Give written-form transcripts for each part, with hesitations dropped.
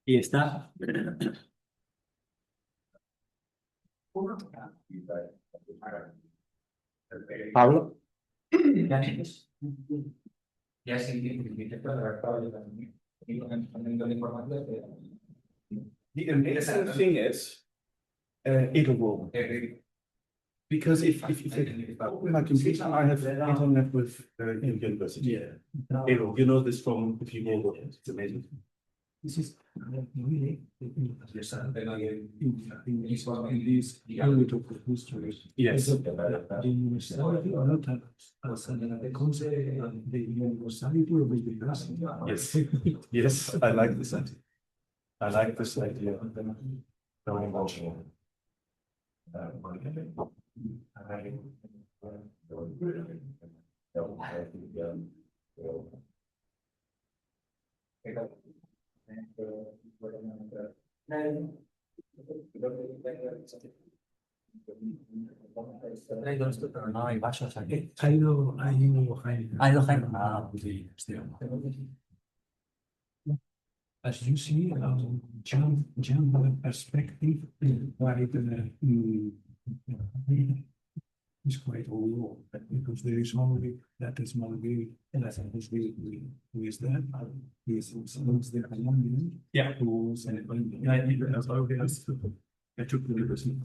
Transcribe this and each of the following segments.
Y está. Pablo. Ya sí, The amazing thing is, it'll work. Because if open my computer, I have internet with university. Yeah. You know this from if you Google it. It's amazing. This is really Yes. in this area of history. Yes. The universality or not the concept the universality of education. Yes. Yes, I like this idea. I like this idea very much. No hay vasos aquí. Ha ido Jaime. Ha ido Jaime. Ah, pues sí, as you see, gender perspective is quite overall because there is only that is Madrid and I think who is there? He is the Alemania. Yeah. Who is I took the university.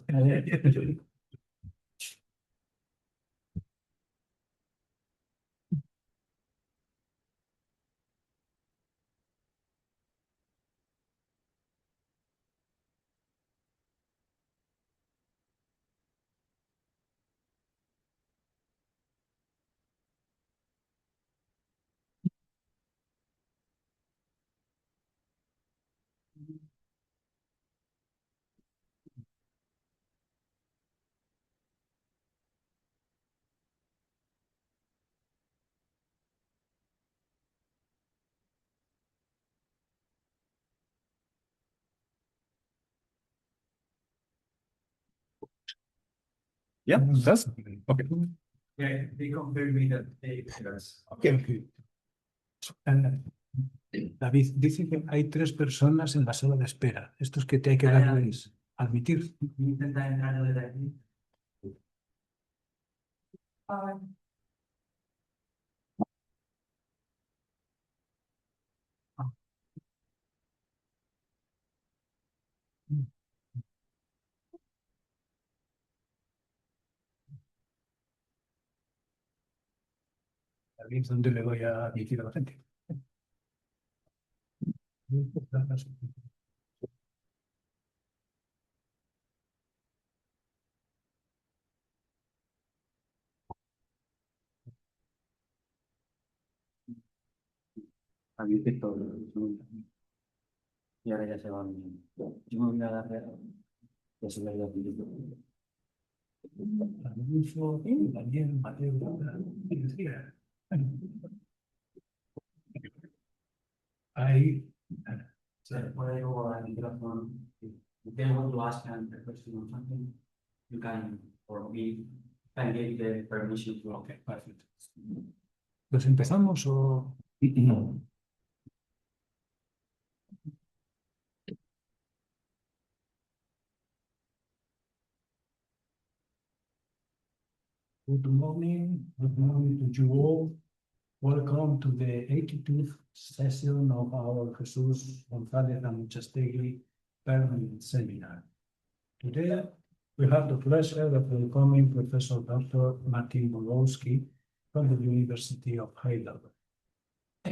Yeah, that's okay. Yeah, they confirm me that they Okay. David, dice que hay 3 personas en la sala de espera. Estos que te hay que darles admitir. Intenta entrar desde aquí. David, ¿dónde le voy a admitir a la gente? Admite todo. Y ahora ya se van. Yo me voy a dar ya se me ha ido. Adolfo, Daniel, Mateo, ahí. So when I go on microphone, if they want to ask an question or something, you can, or we can give the permission to. Ok, perfecto. ¿Pues empezamos o...? Good morning to you all. Welcome to the 82nd session of our Jesus González Amuchastegui Permanent Seminar. Today, we have the pleasure of welcoming Professor Dr. Martin Borowski from the University of Heidelberg.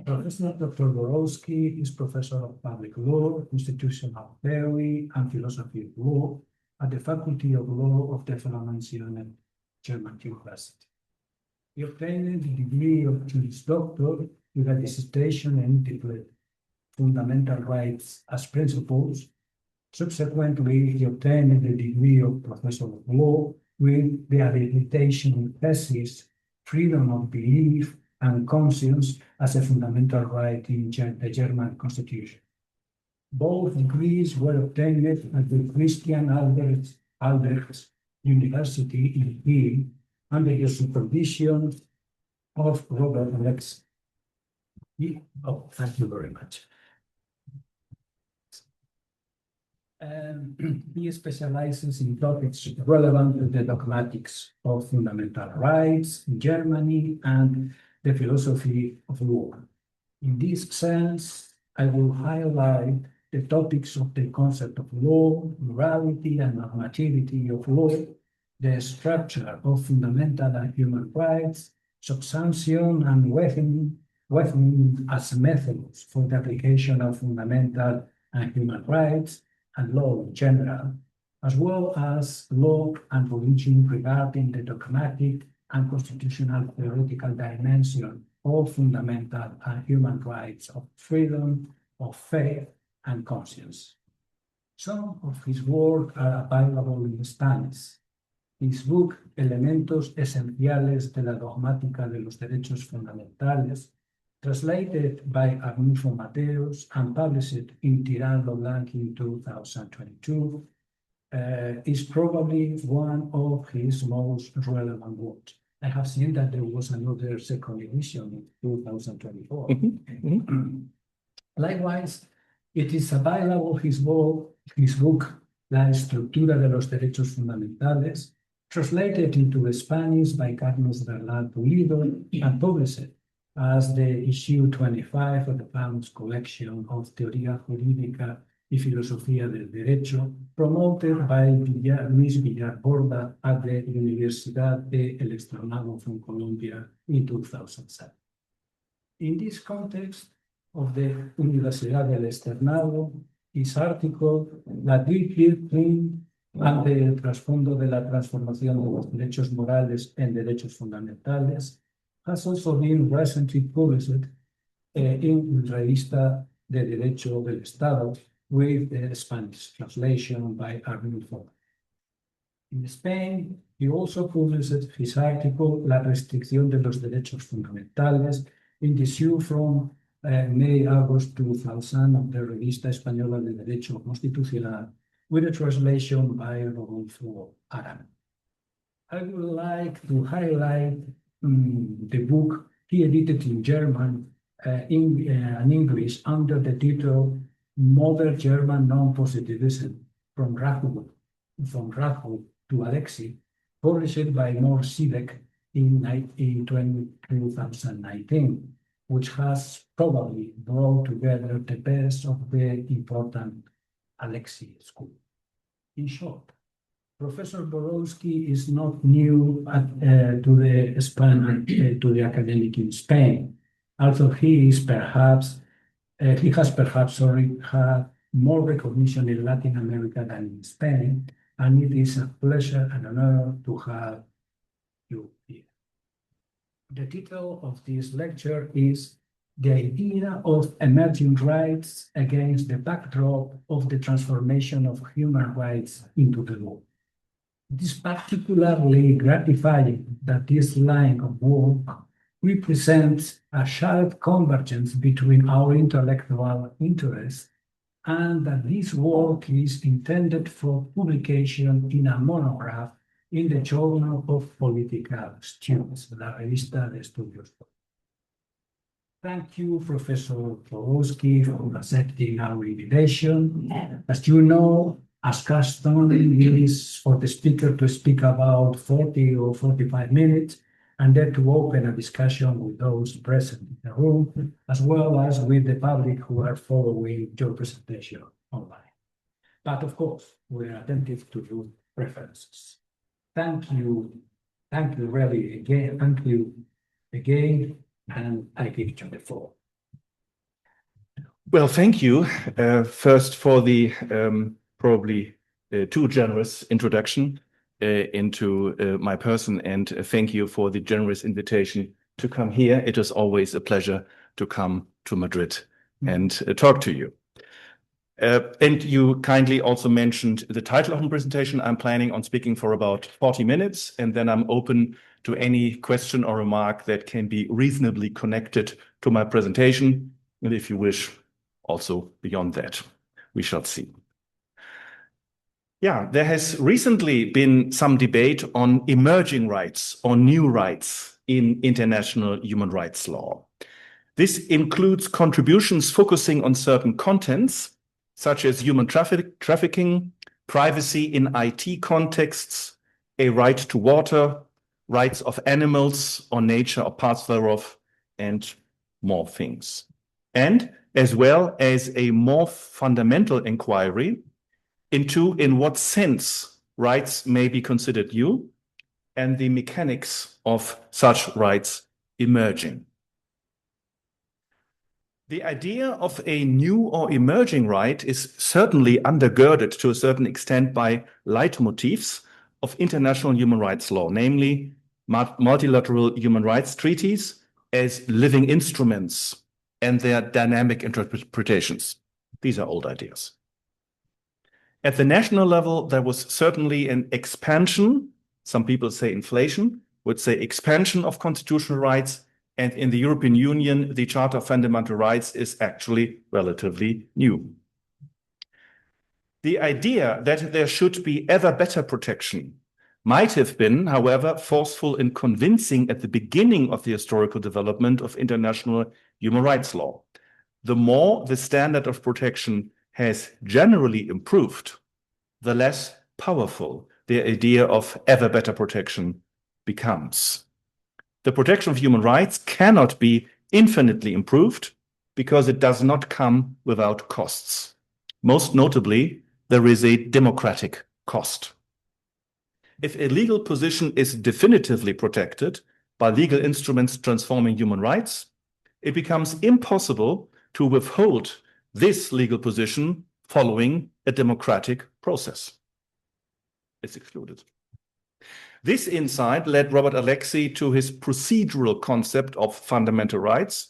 Professor Dr. Borowski is Professor of Public Law, Constitutional Theory, and Philosophy of Law at the Faculty of Law of the German University. He obtained the degree of Juris Doctor with a dissertation entitled Fundamental Rights as Principles. Subsequently, he obtained the degree of Professor of Law with the habilitation thesis Freedom of Belief and Conscience as a Fundamental Right in the German Constitution. Both degrees were obtained at the Christian Albert University in Kiel under the supervision of Robert Lex. Oh, thank you very much. He specializes in topics relevant to the dogmatics of fundamental rights in Germany and the philosophy of law. In this sense, I will highlight the topics of the concept of law, morality and normativity of law, the structure of fundamental and human rights, subsunction and weighing as methods for the application of fundamental and human rights, and law in general, as well as law and religion regarding the dogmatic and constitutional theoretical dimension of fundamental and human rights of freedom, of faith, and conscience. Some of his work are available in Spanish. His book, Elementos Esenciales de la Dogmática de los Derechos Fundamentales, translated by Arnulfo Mateos and published in Tirando Blanc in 2022, is probably one of his most relevant works. I have seen that there was another second edition in 2024. Likewise, it is available his book, La Estructura de los Derechos Fundamentales, translated into Spanish by Carlos Bernal Pulido and published as the issue 25 of the Pounds collection of Teoría Jurídica y Filosofía del Derecho, promoted by Luis Villar Borda at the Universidad de LXXXII from Colombia in 2007. In this context of the Universidad del Externado, his article, La Disciplina ante el trasfondo de la transformación de los derechos morales en derechos fundamentales, has also been recently published in Revista de Derecho del Estado with the Spanish translation by Arnulfo. In Spain, he also published his article La restricción de los derechos fundamentales in the issue from May-August 2000 of the Revista Española de Derecho Constitucional with a translation by Rodolfo Aran. I would like to highlight the book he edited in German and English under the title Modern German Non-Positivism from Rahul to Alexi, published by Nor Sivek in 2019, which has probably brought together the best of the important Alexi school. In short, Professor Borowski is not new to the academic in Spain, although he has perhaps had more recognition in Latin America than in Spain, and it is a pleasure and an honor to have you here. The title of this lecture is The Idea of Emerging Rights Against the Backdrop of the Transformation of Human Rights into the Law. It is particularly gratifying that this line of work represents a sharp convergence between our intellectual interests and that this work is intended for publication in a monograph in the Journal of Political Studies, La Revista de Estudios. Thank you, Professor Borowski, for accepting our invitation. As you know, as custom, it is for the speaker to speak about 40 or 45 minutes, and then to open a discussion with those present in the room, as well as with the public who are following your presentation online. But of course, we are attentive to your preferences. Thank you really again, thank you again, and I give you the floor. Well, thank you first for the probably too generous introduction into my person, and thank you for the generous invitation to come here. It is always a pleasure to come to Madrid and talk to you. And you kindly also mentioned the title of the presentation. I'm planning on speaking for about 40 minutes, and then I'm open to any question or remark that can be reasonably connected to my presentation, and if you wish, also beyond that. we shall see. Yeah, there has recently been some debate on emerging rights or new rights in international human rights law. This includes contributions focusing on certain contents, such as human trafficking, privacy in IT contexts, a right to water, rights of animals or nature or parts thereof, and more things. And as well as a more fundamental inquiry into in what sense rights may be considered new and the mechanics of such rights emerging. The idea of a new or emerging right is certainly undergirded to a certain extent by leitmotifs of international human rights law, namely multilateral human rights treaties as living instruments and their dynamic interpretations. These are old ideas. At the national level, there was certainly an expansion, some people say inflation, would say expansion of constitutional rights, and in the European Union, the Charter of Fundamental Rights is actually relatively new. The idea that there should be ever better protection might have been, however, forceful in convincing at the beginning of the historical development of international human rights law. The more the standard of protection has generally improved, the less powerful the idea of ever better protection becomes. The protection of human rights cannot be infinitely improved because it does not come without costs. Most notably, there is a democratic cost. If a legal position is definitively protected by legal instruments transforming human rights, it becomes impossible to withhold this legal position following a democratic process. It's excluded. This insight led Robert Alexi to his procedural concept of fundamental rights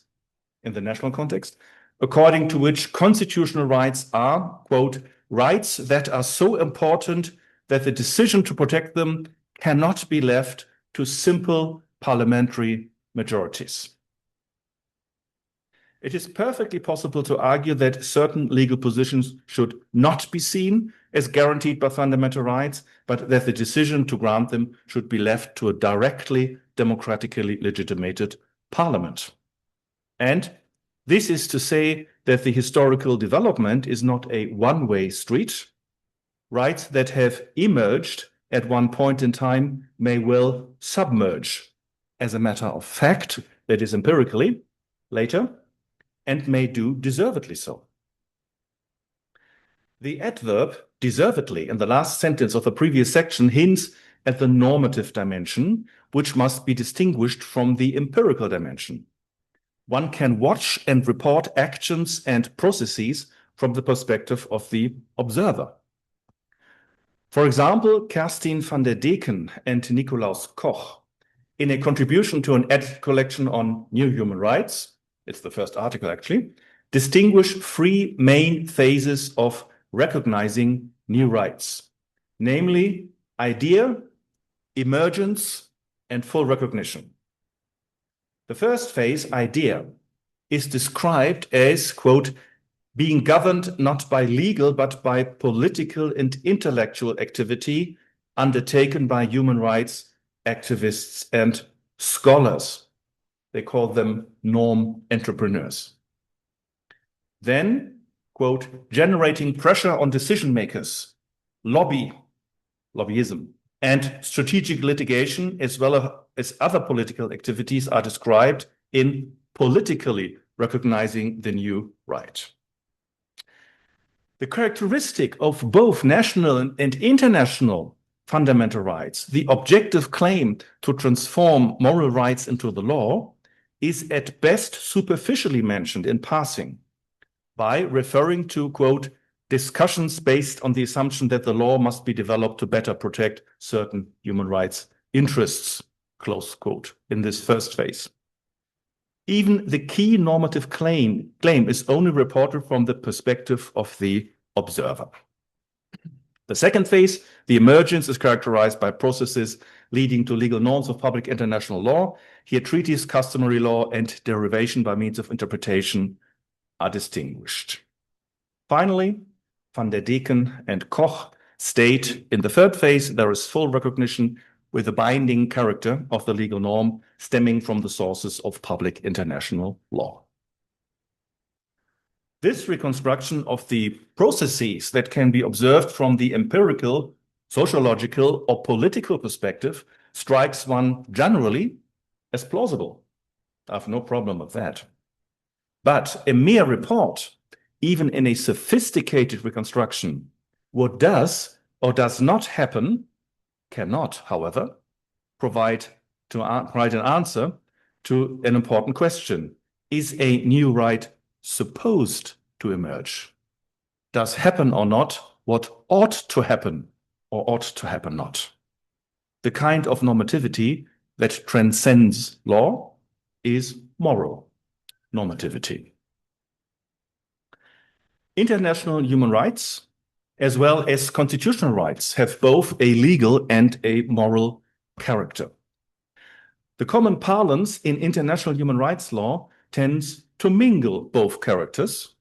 in the national context, according to which constitutional rights are, quote, rights that are so important that the decision to protect them cannot be left to simple parliamentary majorities. It is perfectly possible to argue that certain legal positions should not be seen as guaranteed by fundamental rights, but that the decision to grant them should be left to a directly democratically legitimated parliament. And this is to say that the historical development is not a one-way street. Rights that have emerged at one point in time may well submerge as a matter of fact, that is empirically, later, and may do deservedly so. The adverb deservedly in the last sentence of the previous section hints at the normative dimension, which must be distinguished from the empirical dimension. One can watch and report actions and processes from the perspective of the observer. For example, Kerstin van der Deken and Nikolaus Koch, in a contribution to an collection on new human rights, it's the first article actually, distinguish three main phases of recognizing new rights, namely idea, emergence, and full recognition. The first phase, idea, is described as, quote, being governed not by legal but by political and intellectual activity undertaken by human rights activists and scholars. They call them norm entrepreneurs. Then, quote, generating pressure on decision makers, lobbyism, and strategic litigation, as well as other political activities, are described in politically recognizing the new right. The characteristic of both national and international fundamental rights, the objective claim to transform moral rights into the law, is at best superficially mentioned in passing by referring to, quote, discussions based on the assumption that the law must be developed to better protect certain human rights interests, close quote, in this first phase. Even the key normative claim is only reported from the perspective of the observer. The second phase, the emergence, is characterized by processes leading to legal norms of public international law. Here, treaties, customary law, and derivation by means of interpretation are distinguished. Finally, van der Deken and Koch state, in the third phase, there is full recognition with the binding character of the legal norm stemming from the sources of public international law. This reconstruction of the processes that can be observed from the empirical, sociological, or political perspective strikes one generally as plausible. I have no problem with that. But a mere report, even in a sophisticated reconstruction, what does or does not happen, cannot, however, provide an answer to an important question. Is a new right supposed to emerge? Does happen or not what ought to happen or ought to happen not? The kind of normativity that transcends law is moral normativity. International human rights, as well as constitutional rights, have both a legal and a moral character. The common parlance in international human rights law tends to mingle both characters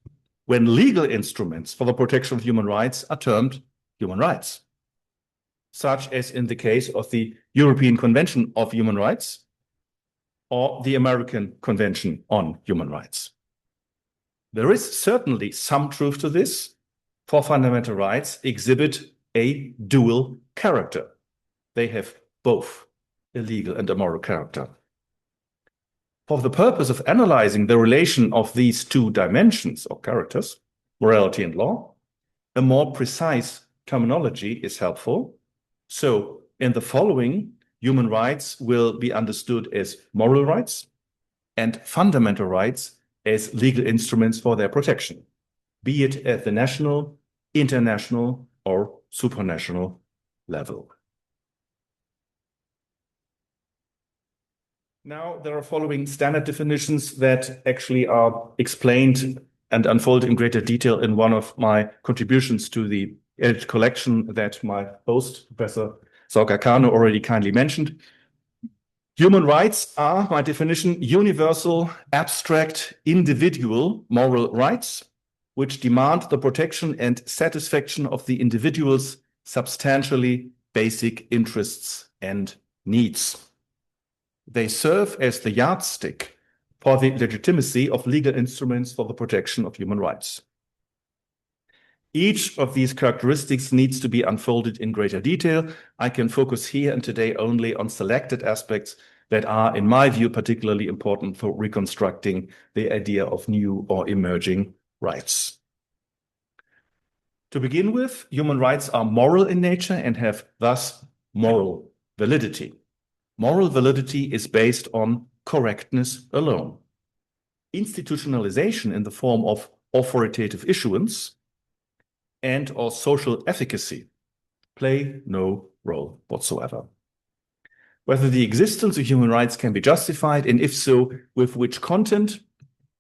when legal instruments for the protection of human rights are termed human rights, such as in the case of the European Convention of Human Rights or the American Convention on Human Rights. There is certainly some truth to this, for fundamental rights exhibit a dual character. They have both a legal and a moral character. For the purpose of analyzing the relation of these two dimensions or characters, morality and law, a more precise terminology is helpful. So, in the following, human rights will be understood as moral rights and fundamental rights as legal instruments for their protection, be it at the national, international, or supranational level. Now, there are following standard definitions that actually are explained and unfolded in greater detail in one of my contributions to the edited collection that my host, Professor Dr. already kindly mentioned. Human rights are, by definition, universal, abstract, individual moral rights, which demand the protection and satisfaction of the individual's substantially basic interests and needs. They serve as the yardstick for the legitimacy of legal instruments for the protection of human rights. Each of these characteristics needs to be unfolded in greater detail. I can focus here and today only on selected aspects that are, in my view, particularly important for reconstructing the idea of new or emerging rights. To begin with, human rights are moral in nature and have thus moral validity. Moral validity is based on correctness alone. Institutionalization in the form of authoritative issuance and or social efficacy play no role whatsoever. Whether the existence of human rights can be justified, and if so, with which content,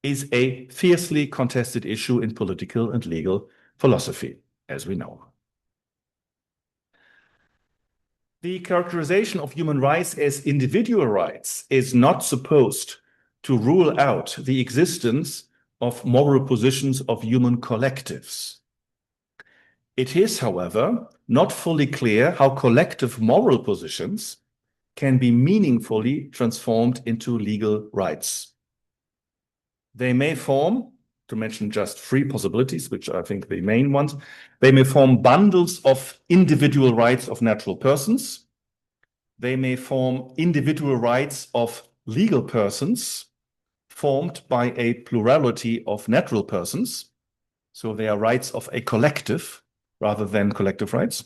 is a fiercely contested issue in political and legal philosophy, as we know. The characterization of human rights as individual rights is not supposed to rule out the existence of moral positions of human collectives. It is, however, not fully clear how collective moral positions can be meaningfully transformed into legal rights. They may form, to mention just three possibilities, which I think the main ones, they may form bundles of individual rights of natural persons. They may form individual rights of legal persons formed by a plurality of natural persons. So they are rights of a collective rather than collective rights,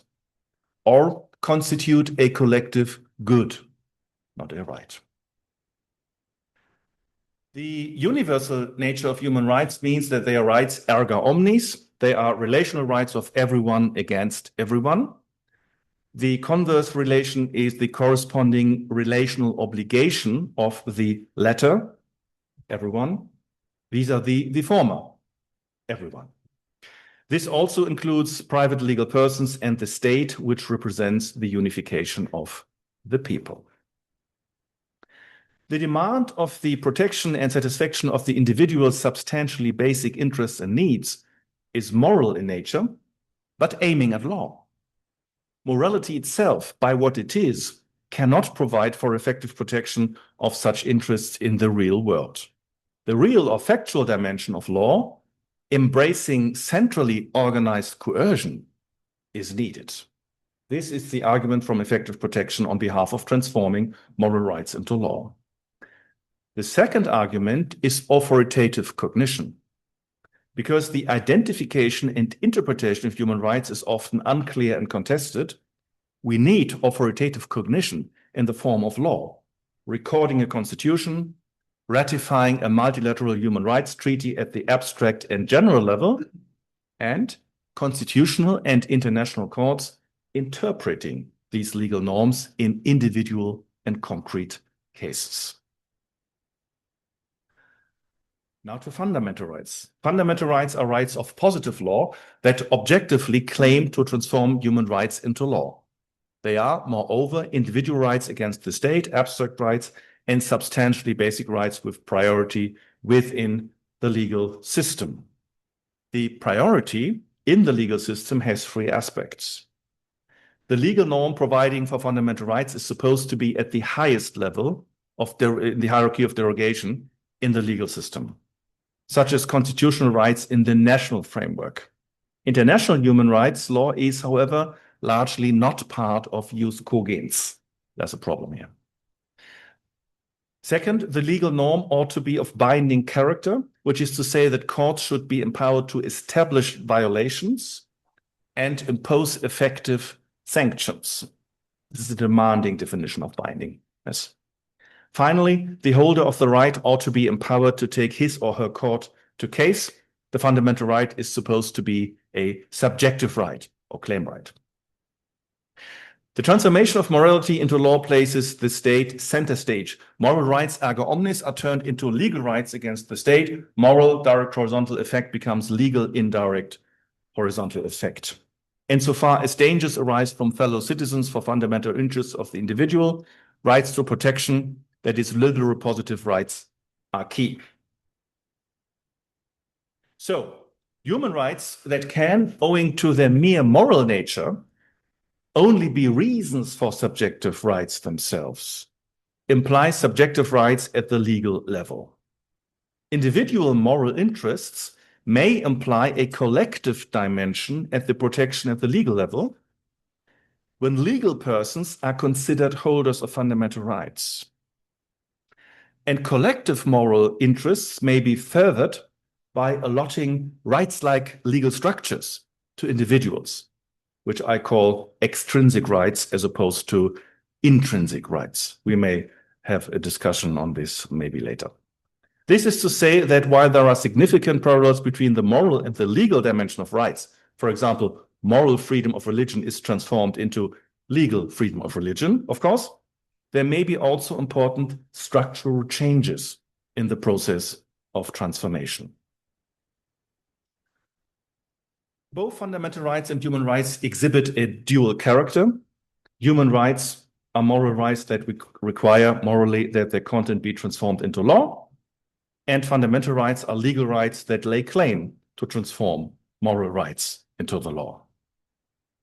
or constitute a collective good, not a right. The universal nature of human rights means that they are rights erga omnes. They are relational rights of everyone against everyone. The converse relation is the corresponding relational obligation of the latter, everyone, vis-à-vis the former, everyone. This also includes private legal persons and the state, which represents the unification of the people. The demand of the protection and satisfaction of the individual's substantially basic interests and needs is moral in nature but aiming at law. Morality itself, by what it is, cannot provide for effective protection of such interests in the real world. The real or factual dimension of law, embracing centrally organized coercion, is needed. This is the argument from effective protection on behalf of transforming moral rights into law. The second argument is authoritative cognition. Because the identification and interpretation of human rights is often unclear and contested, we need authoritative cognition in the form of law, recording a constitution, ratifying a multilateral human rights treaty at the abstract and general level, and constitutional and international courts interpreting these legal norms in individual and concrete cases. Now to fundamental rights. Fundamental rights are rights of positive law that objectively claim to transform human rights into law. They are, moreover, individual rights against the state, abstract rights, and substantially basic rights with priority within the legal system. The priority in the legal system has three aspects. The legal norm providing for fundamental rights is supposed to be at the highest level of the hierarchy of derogation in the legal system, such as constitutional rights in the national framework. International human rights law is, however, largely not part of jus cogens. There's a problem here. Second, the legal norm ought to be of binding character, which is to say that courts should be empowered to establish violations and impose effective sanctions. This is a demanding definition of binding. Yes. Finally, the holder of the right ought to be empowered to take his or her court to case. The fundamental right is supposed to be a subjective right or claim right. The transformation of morality into law places the state center stage. Moral rights erga omnes are turned into legal rights against the state. Moral direct horizontal effect becomes legal indirect horizontal effect. Insofar as dangers arise from fellow citizens for fundamental interests of the individual, rights to protection, that is, literal positive rights, are key. So, human rights that can, owing to their mere moral nature, only be reasons for subjective rights themselves, imply subjective rights at the legal level. Individual moral interests may imply a collective dimension at the protection at the legal level, when legal persons are considered holders of fundamental rights. And collective moral interests may be furthered by allotting rights-like legal structures to individuals, which I call extrinsic rights as opposed to intrinsic rights. We may have a discussion on this maybe later. This is to say that while there are significant parallels between the moral and the legal dimension of rights, for example, moral freedom of religion is transformed into legal freedom of religion, of course, there may be also important structural changes in the process of transformation. Both fundamental rights and human rights exhibit a dual character. Human rights are moral rights that require morally that their content be transformed into law, and fundamental rights are legal rights that lay claim to transform moral rights into the law.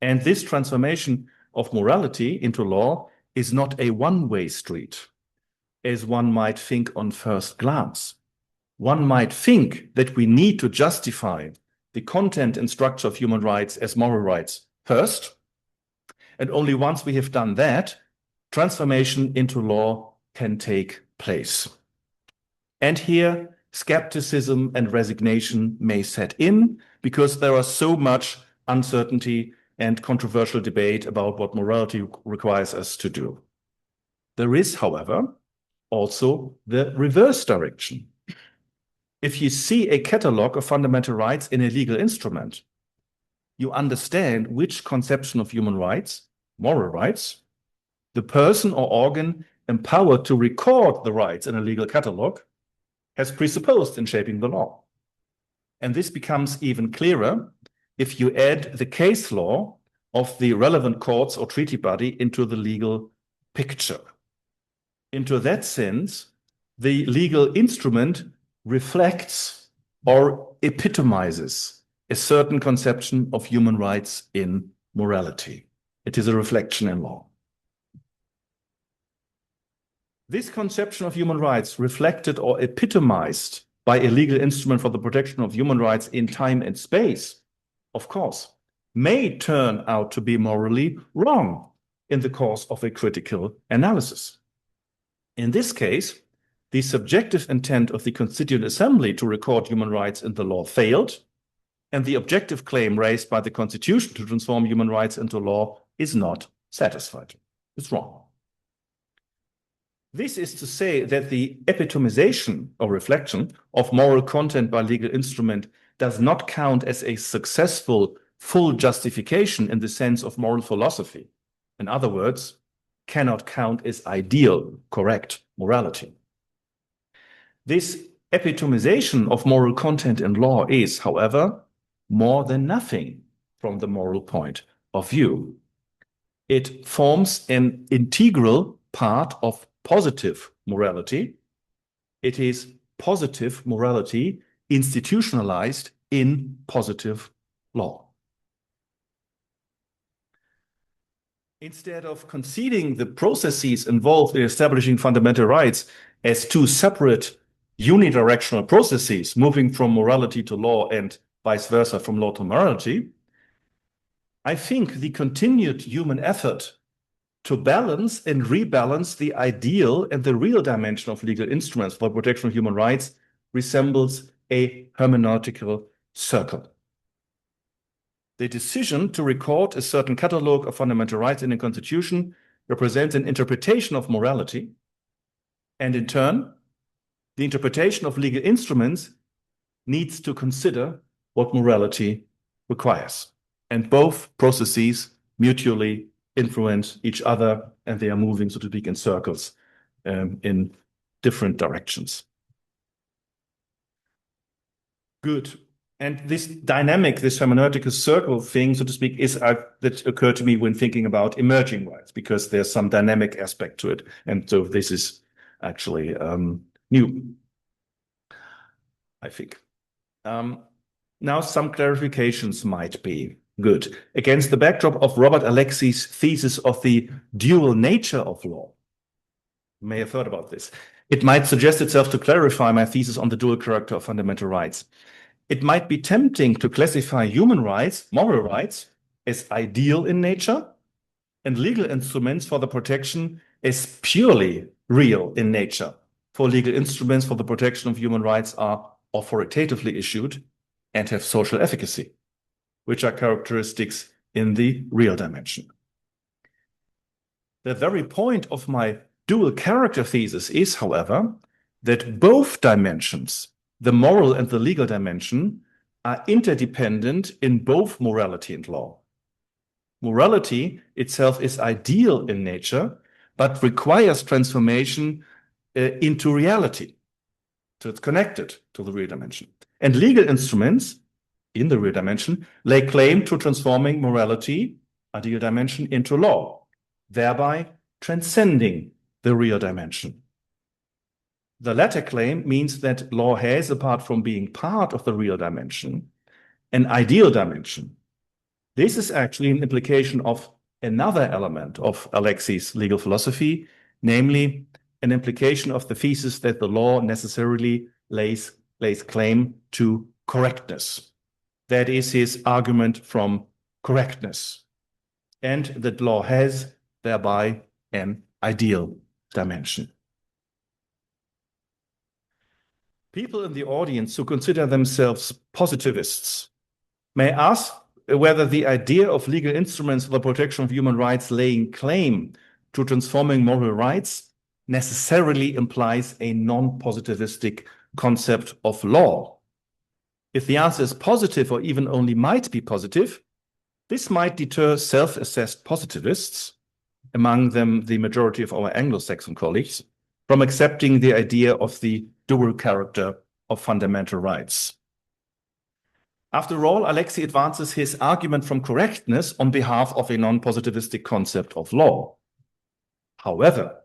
And this transformation of morality into law is not a one-way street, as one might think on first glance. One might think that we need to justify the content and structure of human rights as moral rights first, and only once we have done that, transformation into law can take place. And here, skepticism and resignation may set in, because there is so much uncertainty and controversial debate about what morality requires us to do. There is, however, also the reverse direction. If you see a catalog of fundamental rights in a legal instrument, you understand which conception of human rights, moral rights, the person or organ empowered to record the rights in a legal catalog has presupposed in shaping the law. And this becomes even clearer if you add the case law of the relevant courts or treaty body into the legal picture. Into that sense, the legal instrument reflects or epitomizes a certain conception of human rights in morality. It is a reflection in law. This conception of human rights, reflected or epitomized by a legal instrument for the protection of human rights in time and space, of course, may turn out to be morally wrong in the course of a critical analysis. In this case, the subjective intent of the Constituent Assembly to record human rights in the law failed, and the objective claim raised by the Constitution to transform human rights into law is not satisfied. It's wrong. This is to say that the epitomization or reflection of moral content by legal instrument does not count as a successful full justification in the sense of moral philosophy. In other words, cannot count as ideal, correct morality. This epitomization of moral content in law is, however, more than nothing from the moral point of view. It forms an integral part of positive morality. It is positive morality institutionalized in positive law. Instead of conceding the processes involved in establishing fundamental rights as two separate unidirectional processes moving from morality to law and vice versa from law to morality, I think the continued human effort to balance and rebalance the ideal and the real dimension of legal instruments for the protection of human rights resembles a hermeneutical circle. The decision to record a certain catalogue of fundamental rights in a constitution represents an interpretation of morality, and in turn, the interpretation of legal instruments needs to consider what morality requires. And both processes mutually influence each other, and they are moving, so to speak, in circles in different directions. Good. And this dynamic, this hermeneutical circle thing, so to speak, is that occurred to me when thinking about emerging rights, because there's some dynamic aspect to it. And so this is actually new, I think. Now some clarifications might be good. Against the backdrop of Robert Alexi's thesis of the dual nature of law, you may have heard about this, it might suggest itself to clarify my thesis on the dual character of fundamental rights. It might be tempting to classify human rights, moral rights, as ideal in nature, and legal instruments for the protection as purely real in nature. For legal instruments for the protection of human rights are authoritatively issued and have social efficacy, which are characteristics in the real dimension. The very point of my dual character thesis is, however, that both dimensions, the moral and the legal dimension, are interdependent in both morality and law. Morality itself is ideal in nature, but requires transformation into reality. So it's connected to the real dimension. And legal instruments in the real dimension lay claim to transforming morality, ideal dimension, into law, thereby transcending the real dimension. The latter claim means that law has, apart from being part of the real dimension, an ideal dimension. This is actually an implication of another element of Alexi's legal philosophy, namely an implication of the thesis that the law necessarily lays claim to correctness. That is his argument from correctness, and that law has thereby an ideal dimension. People in the audience who consider themselves positivists may ask whether the idea of legal instruments for the protection of human rights laying claim to transforming moral rights necessarily implies a non-positivistic concept of law. If the answer is positive, or even only might be positive, this might deter self-assessed positivists, among them the majority of our Anglo-Saxon colleagues, from accepting the idea of the dual character of fundamental rights. After all, Alexi advances his argument from correctness on behalf of a non-positivistic concept of law. However,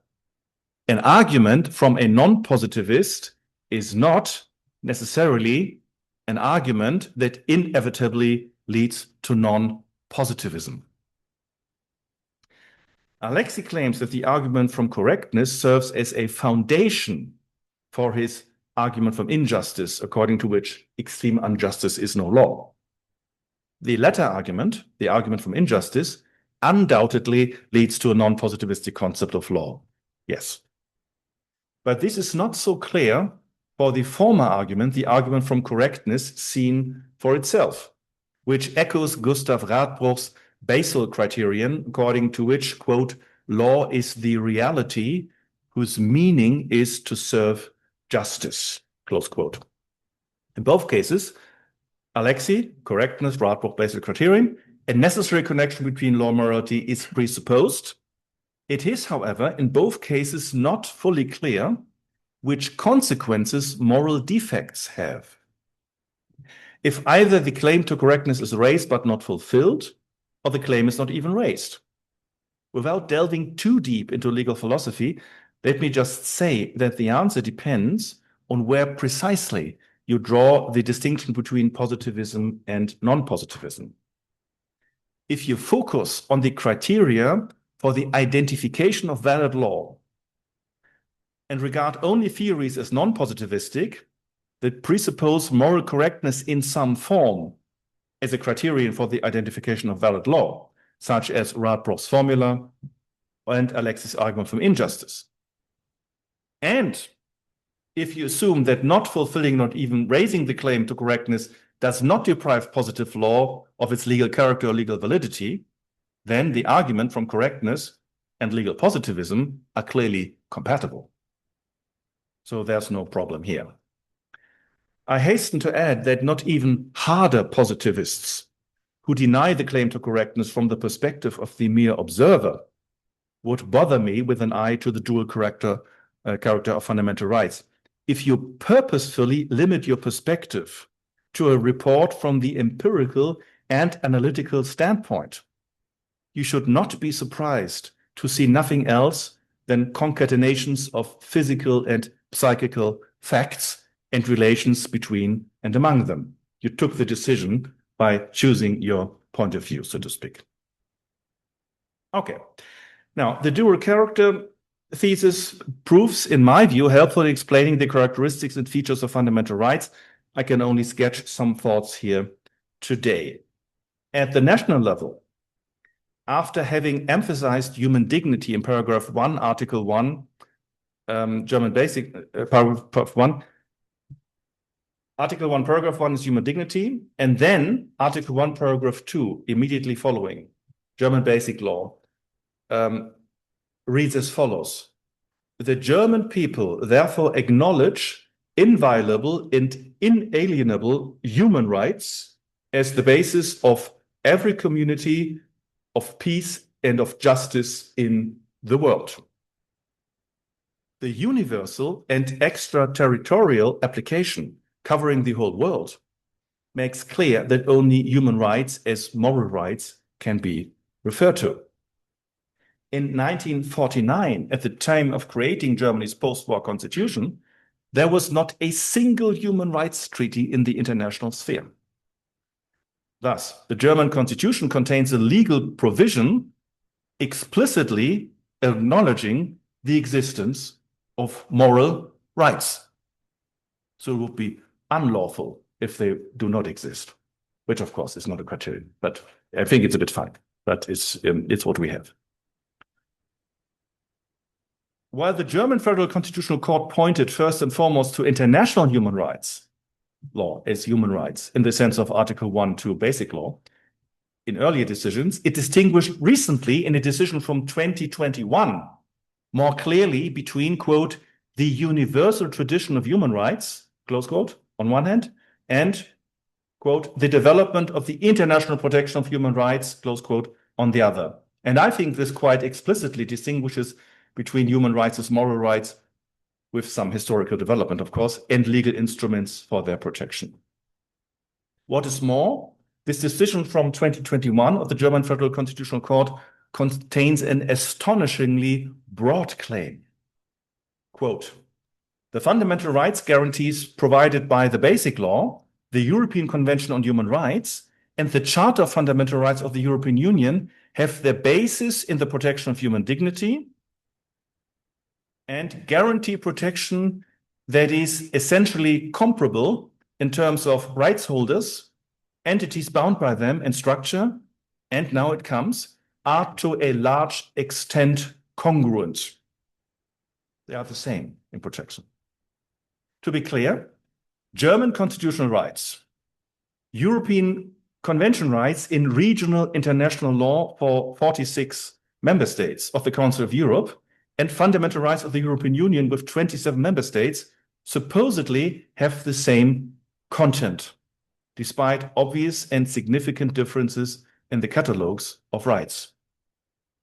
an argument from a non-positivist is not necessarily an argument that inevitably leads to non-positivism. Alexei claims that the argument from correctness serves as a foundation for his argument from injustice, according to which extreme injustice is no law. The latter argument, the argument from injustice, undoubtedly leads to a non-positivistic concept of law. Yes. But this is not so clear for the former argument, the argument from correctness seen for itself, which echoes Gustav Radbruch's basal criterion, according to which, quote, law is the reality whose meaning is to serve justice, close quote. In both cases, Alexei, correctness, Radbruch, basal criterion, a necessary connection between law and morality is presupposed. It is, however, in both cases not fully clear which consequences moral defects have. If either the claim to correctness is raised but not fulfilled, or the claim is not even raised. Without delving too deep into legal philosophy, let me just say that the answer depends on where precisely you draw the distinction between positivism and non-positivism. If you focus on the criteria for the identification of valid law and regard only theories as non-positivistic that presuppose moral correctness in some form as a criterion for the identification of valid law, such as Radbruch's formula and Alexei's argument from injustice. And if you assume that not fulfilling, not even raising the claim to correctness does not deprive positive law of its legal character or legal validity, then the argument from correctness and legal positivism are clearly compatible. So there's no problem here. I hasten to add that not even harder positivists who deny the claim to correctness from the perspective of the mere observer would bother me with an eye to the dual character of fundamental rights. If you purposefully limit your perspective to a report from the empirical and analytical standpoint, you should not be surprised to see nothing else than concatenations of physical and psychical facts and relations between and among them. You took the decision by choosing your point of view, so to speak. Okay. Now, the dual character thesis proves, in my view, helpful in explaining the characteristics and features of fundamental rights. I can only sketch some thoughts here today. At the national level, after having emphasized human dignity in paragraph 1, article 1, German basic, paragraph 1, Article 1, paragraph 1 is human dignity, and then Article 1, paragraph 2, immediately following, German basic law, reads as follows. The German people therefore acknowledge inviolable and inalienable human rights as the basis of every community of peace and of justice in the world. The universal and extraterritorial application covering the whole world makes clear that only human rights as moral rights can be referred to. In 1949, at the time of creating Germany's post-war constitution, there was not a single human rights treaty in the international sphere. Thus, the German constitution contains a legal provision explicitly acknowledging the existence of moral rights. So it would be unlawful if they do not exist, which of course is not a criterion, but I think it's a bit fine, but it's what we have. While the German Federal Constitutional Court pointed first and foremost to international human rights law as human rights in the sense of Article 1-2 Basic Law, in earlier decisions, it distinguished recently in a decision from 2021 more clearly between, quote, the universal tradition of human rights, close quote, on one hand, and, quote, the development of the international protection of human rights, close quote, on the other. And I think this quite explicitly distinguishes between human rights as moral rights, with some historical development, of course, and legal instruments for their protection. What is more, this decision from 2021 of the German Federal Constitutional Court contains an astonishingly broad claim. Quote, the fundamental rights guarantees provided by the Basic Law, the European Convention on Human Rights and the Charter of Fundamental Rights of the European Union have their basis in the protection of human dignity and guarantee protection that is essentially comparable in terms of rights holders, entities bound by them, and structure, and now it comes, are to a large extent congruent. They are the same in protection. To be clear, German constitutional rights, European Convention rights in regional international law for 46 member states of the Council of Europe, and fundamental rights of the European Union with 27 member states supposedly have the same content, despite obvious and significant differences in the catalogues of rights.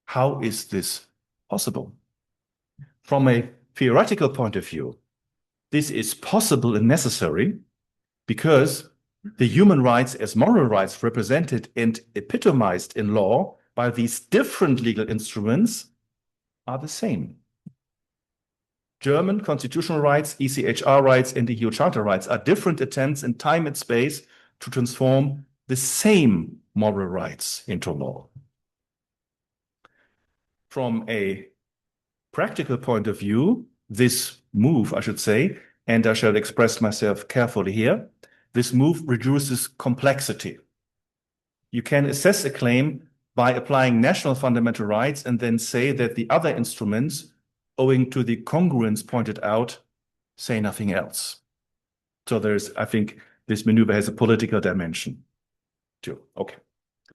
How is this possible? From a theoretical point of view, this is possible and necessary because the human rights as moral rights represented and epitomized in law by these different legal instruments are the same. German constitutional rights, ECHR rights, and EU Charter rights are different attempts in time and space to transform the same moral rights into law. From a practical point of view, this move, I should say, and I shall express myself carefully here, this move reduces complexity. You can assess a claim by applying national fundamental rights and then say that the other instruments, owing to the congruence pointed out, say nothing else. So I think this maneuver has a political dimension too. Okay.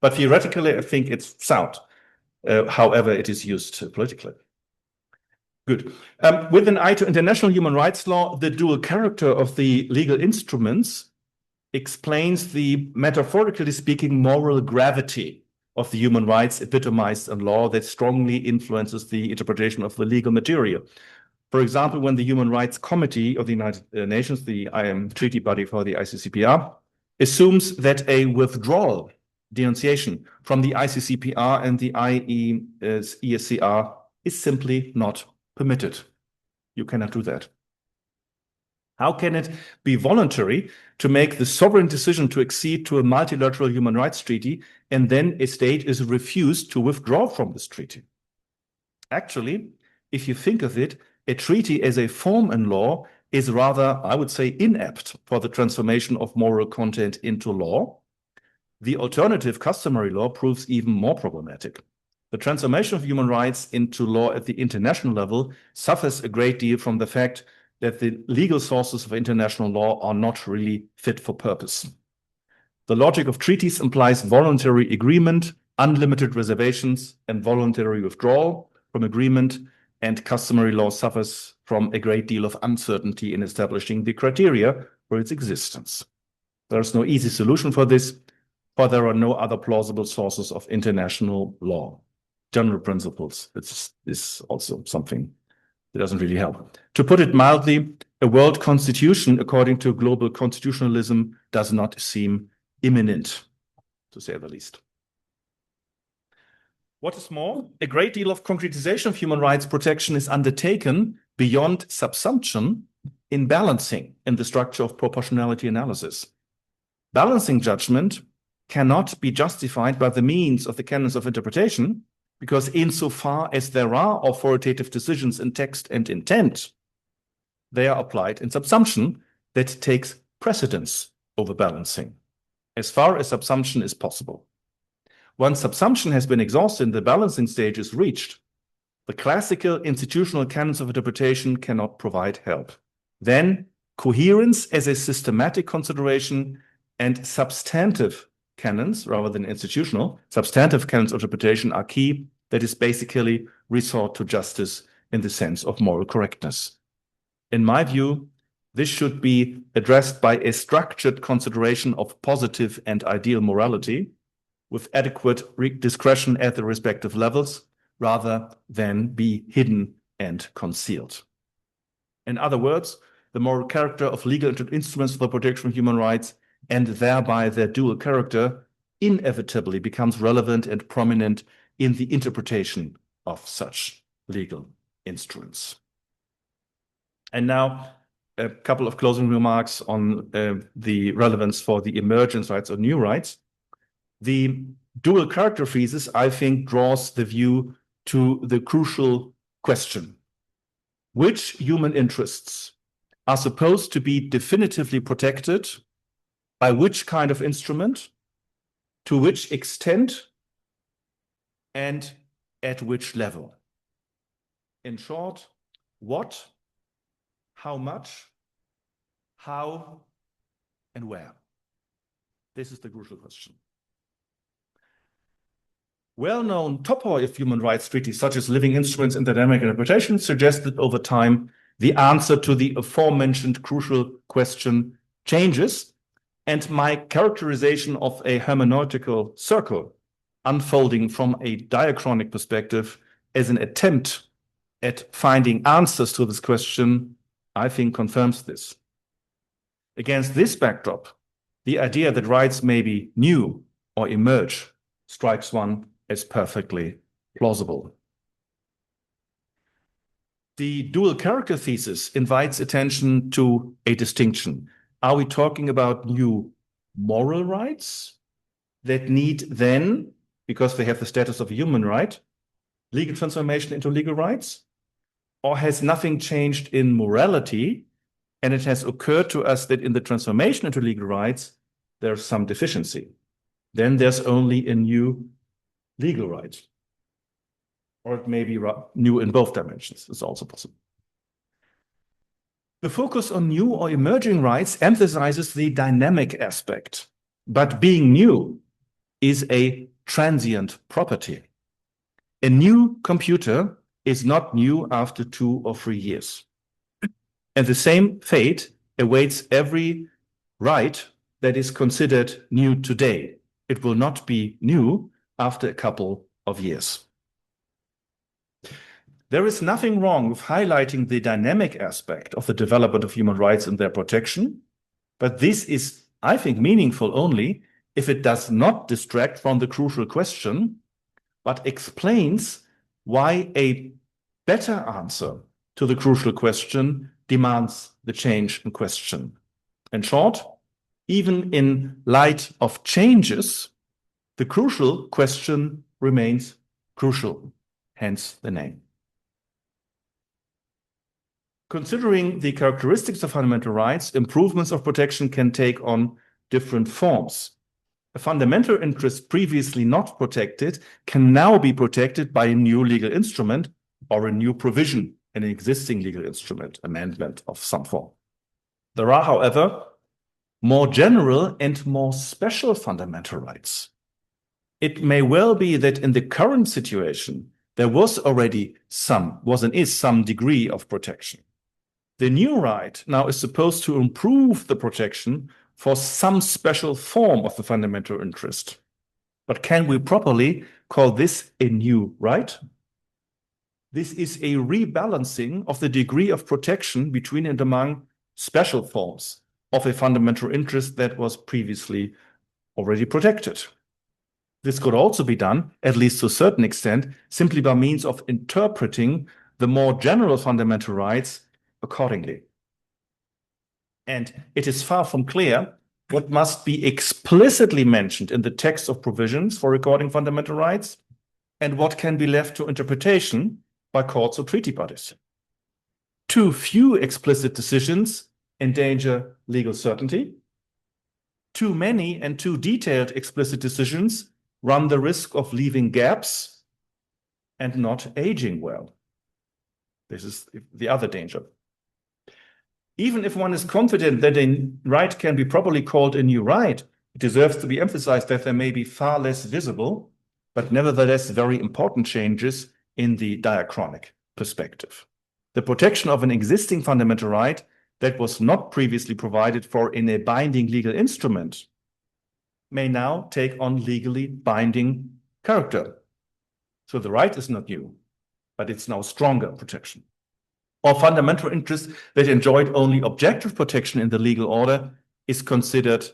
But theoretically, I think it's sound, however it is used politically. Good. With an eye to international human rights law, the dual character of the legal instruments explains the, metaphorically speaking, moral gravity of the human rights epitomized in law that strongly influences the interpretation of the legal material. For example, when the Human Rights Committee of the United Nations, the treaty body for the ICCPR, assumes that a withdrawal, denunciation from the ICCPR and the ESCR is simply not permitted. You cannot do that. How can it be voluntary to make the sovereign decision to accede to a multilateral human rights treaty and then a state is refused to withdraw from this treaty? Actually, if you think of it, a treaty as a form in law is rather, I would say, inept for the transformation of moral content into law. The alternative, customary law, proves even more problematic. The transformation of human rights into law at the international level suffers a great deal from the fact that the legal sources of international law are not really fit for purpose. The logic of treaties implies voluntary agreement, unlimited reservations, and voluntary withdrawal from agreement, and customary law suffers from a great deal of uncertainty in establishing the criteria for its existence. There is no easy solution for this, for there are no other plausible sources of international law. General principles, is also something that doesn't really help. To put it mildly, a world constitution, according to global constitutionalism, does not seem imminent, to say the least. What is more, a great deal of concretization of human rights protection is undertaken beyond subsumption in balancing in the structure of proportionality analysis. Balancing judgment cannot be justified by the means of the canons of interpretation, because insofar as there are authoritative decisions in text and intent, they are applied in subsumption that takes precedence over balancing, as far as subsumption is possible. Once subsumption has been exhausted, the balancing stage is reached. The classical institutional canons of interpretation cannot provide help. Then, coherence as a systematic consideration and substantive canons, rather than institutional, substantive canons of interpretation are key. That is basically resort to justice in the sense of moral correctness. In my view, this should be addressed by a structured consideration of positive and ideal morality, with adequate discretion at the respective levels, rather than be hidden and concealed. In other words, the moral character of legal instruments for the protection of human rights, and thereby their dual character, inevitably becomes relevant and prominent in the interpretation of such legal instruments. And now, a couple of closing remarks on the relevance for the emergence rights or new rights. The dual character thesis, I think, draws the view to the crucial question: which human interests are supposed to be definitively protected by which kind of instrument, to which extent, and at which level? In short, what, how much, how, and where? This is the crucial question. Well-known topoi of human rights treaties, such as Living Instruments and Dynamic Interpretation, suggest that over time, the answer to the aforementioned crucial question changes, and my characterization of a hermeneutical circle unfolding from a diachronic perspective as an attempt at finding answers to this question, I think, confirms this. Against this backdrop, the idea that rights may be new or emerge strikes one as perfectly plausible. The dual character thesis invites attention to a distinction. Are we talking about new moral rights that need then, because they have the status of a human right, legal transformation into legal rights? Or has nothing changed in morality, and it has occurred to us that in the transformation into legal rights, there's some deficiency? Then there's only a new legal right. Or it may be new in both dimensions. It's also possible. The focus on new or emerging rights emphasizes the dynamic aspect, but being new is a transient property. A new computer is not new after 2 or 3 years. And the same fate awaits every right that is considered new today. It will not be new after a couple of years. There is nothing wrong with highlighting the dynamic aspect of the development of human rights and their protection, but this is, I think, meaningful only if it does not distract from the crucial question, but explains why a better answer to the crucial question demands the change in question. In short, even in light of changes, the crucial question remains crucial, hence the name. Considering the characteristics of fundamental rights, improvements of protection can take on different forms. A fundamental interest previously not protected can now be protected by a new legal instrument or a new provision in an existing legal instrument, amendment of some form. There are, however, more general and more special fundamental rights. It may well be that in the current situation, there was already some degree of protection. The new right now is supposed to improve the protection for some special form of the fundamental interest. But can we properly call this a new right? This is a rebalancing of the degree of protection between and among special forms of a fundamental interest that was previously already protected. This could also be done, at least to a certain extent, simply by means of interpreting the more general fundamental rights accordingly. And it is far from clear what must be explicitly mentioned in the text of provisions for recording fundamental rights and what can be left to interpretation by courts or treaty bodies. Too few explicit decisions endanger legal certainty. Too many and too detailed explicit decisions run the risk of leaving gaps and not aging well. This is the other danger. Even if one is confident that a right can be properly called a new right, it deserves to be emphasized that there may be far less visible, but nevertheless very important changes in the diachronic perspective. The protection of an existing fundamental right that was not previously provided for in a binding legal instrument may now take on legally binding character. So the right is not new, but it's now stronger protection. Or fundamental interest that enjoyed only objective protection in the legal order is considered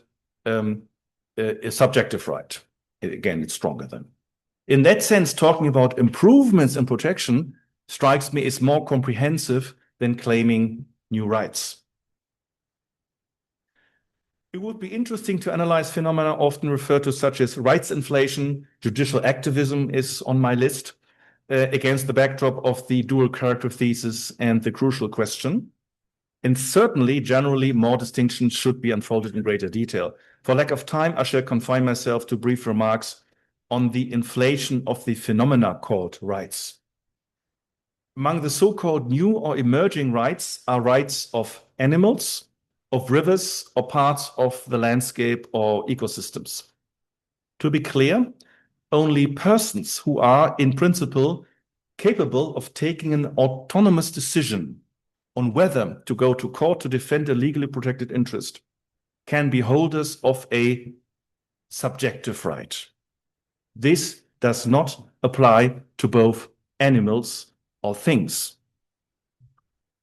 a subjective right. Again, it's stronger then. In that sense, talking about improvements in protection strikes me as more comprehensive than claiming new rights. It would be interesting to analyze phenomena often referred to such as rights inflation. Judicial activism is on my list against the backdrop of the dual character thesis and the crucial question. And certainly, generally, more distinctions should be unfolded in greater detail. For lack of time, I shall confine myself to brief remarks on the inflation of the phenomena called rights. Among the so-called new or emerging rights are rights of animals, of rivers, or parts of the landscape or ecosystems. To be clear, only persons who are, in principle, capable of taking an autonomous decision on whether to go to court to defend a legally protected interest can be holders of a subjective right. This does not apply to both animals or things.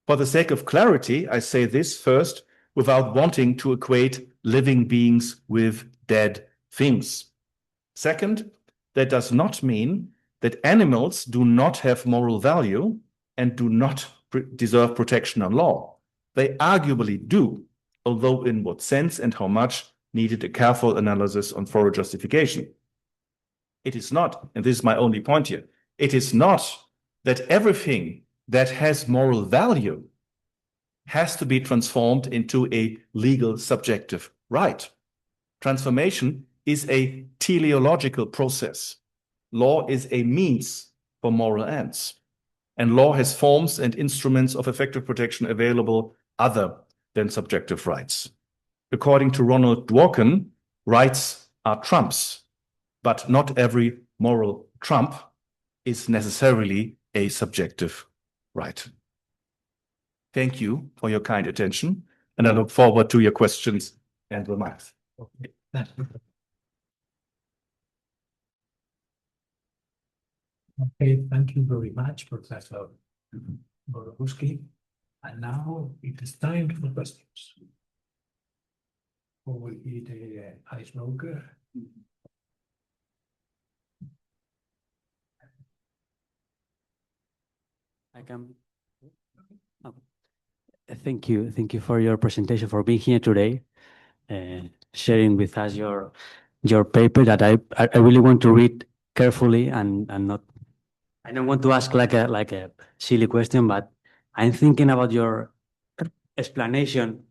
For the sake of clarity, I say this first without wanting to equate living beings with dead things. Second, that does not mean that animals do not have moral value and do not deserve protection on law. They arguably do, although in what sense and how much needed a careful analysis on thorough justification. It is not, and this is my only point here, it is not that everything that has moral value has to be transformed into a legal subjective right. Transformation is a teleological process. Law is a means for moral ends. And law has forms and instruments of effective protection available other than subjective rights. According to Ronald Dworkin, rights are trumps, but not every moral trump is necessarily a subjective right. Thank you for your kind attention, and I look forward to your questions and remarks. Okay, thank you very much, Professor Borowski. And now it is time for questions. Who will be the icebreaker? I can. Oh. Thank you for your presentation, for being here today, sharing with us your paper that I really want to read carefully and not. I don't want to ask like a silly question, but I'm thinking about your explanation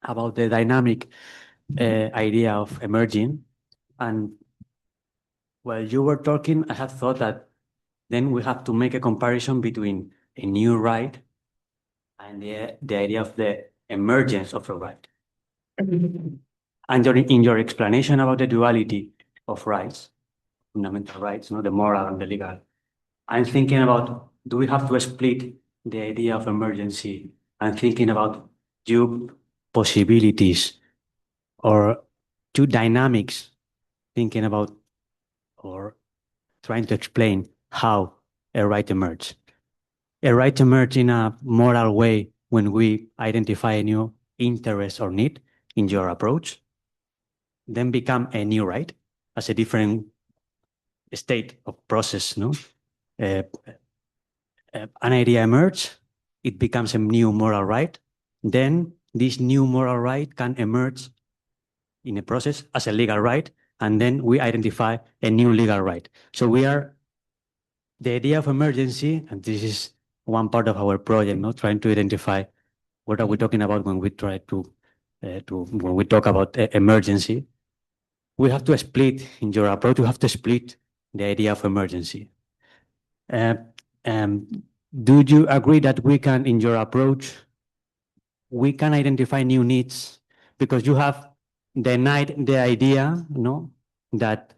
about the dynamic idea of emerging, and while you were talking, I had thought that then we have to make a comparison between a new right and the idea of the emergence of a right. And in your explanation about the duality of rights, fundamental rights, the moral and the legal, I'm thinking about, do we have to split the idea of emergency and thinking about two possibilities or two dynamics, thinking about or trying to explain how a right emerges. A right emerges in a moral way when we identify a new interest or need in your approach, then become a new right as a different state of process. An idea emerges, it becomes a new moral right. Then this new moral right can emerge in a process as a legal right, and then we identify a new legal right. So the idea of emergency, and this is one part of our project, trying to identify what are we talking about when we try when we talk about emergency. We have to split, in your approach, we have to split the idea of emergency. Do you agree that we can, in your approach, we can identify new needs because you have denied the idea, that,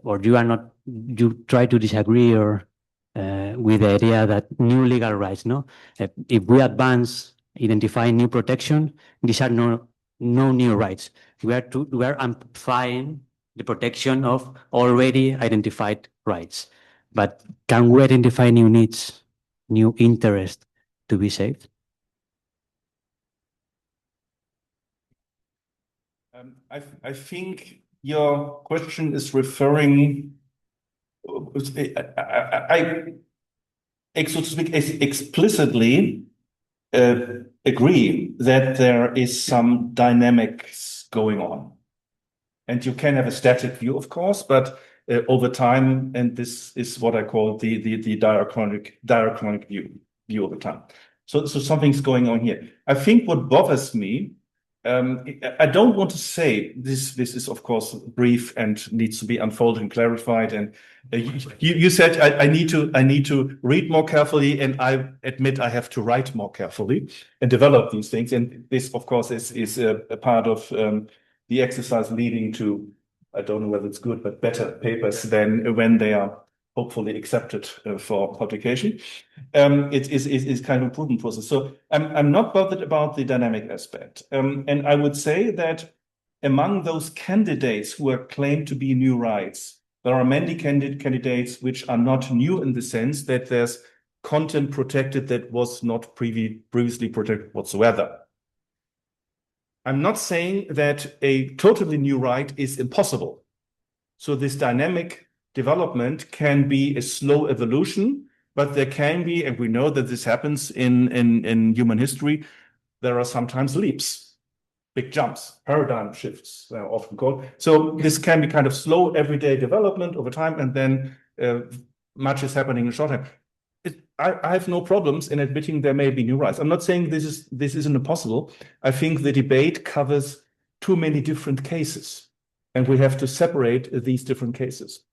or you try to disagree or with the idea that new legal rights, if we advance, identify new protection, these are no new rights. We are amplifying the protection of already identified rights. But can we identify new needs, new interests to be saved? I think your question is referring, I so to speak, explicitly agree that there is some dynamics going on. And you can have a static view, of course, but over time, and this is what I call the diachronic view over time. So something's going on here. I think what bothers me, I don't want to say this is of course brief and needs to be unfolded and clarified. And you said I need to read more carefully, and I admit I have to write more carefully and develop these things. And this, of course, is a part of the exercise leading to, I don't know whether it's good, but better papers than when they are hopefully accepted for publication. It is kind of a prudent process. So I'm not bothered about the dynamic aspect. And I would say that among those candidates who are claimed to be new rights, there are many candidates which are not new in the sense that there's content protected that was not previously protected whatsoever. I'm not saying that a totally new right is impossible. So this dynamic development can be a slow evolution, but there can be, and we know that this happens in human history, there are sometimes leaps, big jumps, paradigm shifts, they're often called. So this can be kind of slow everyday development over time, and then much is happening in short time. I have no problems in admitting there may be new rights. I'm not saying this isn't impossible. I think the debate covers too many different cases, and we have to separate these different cases.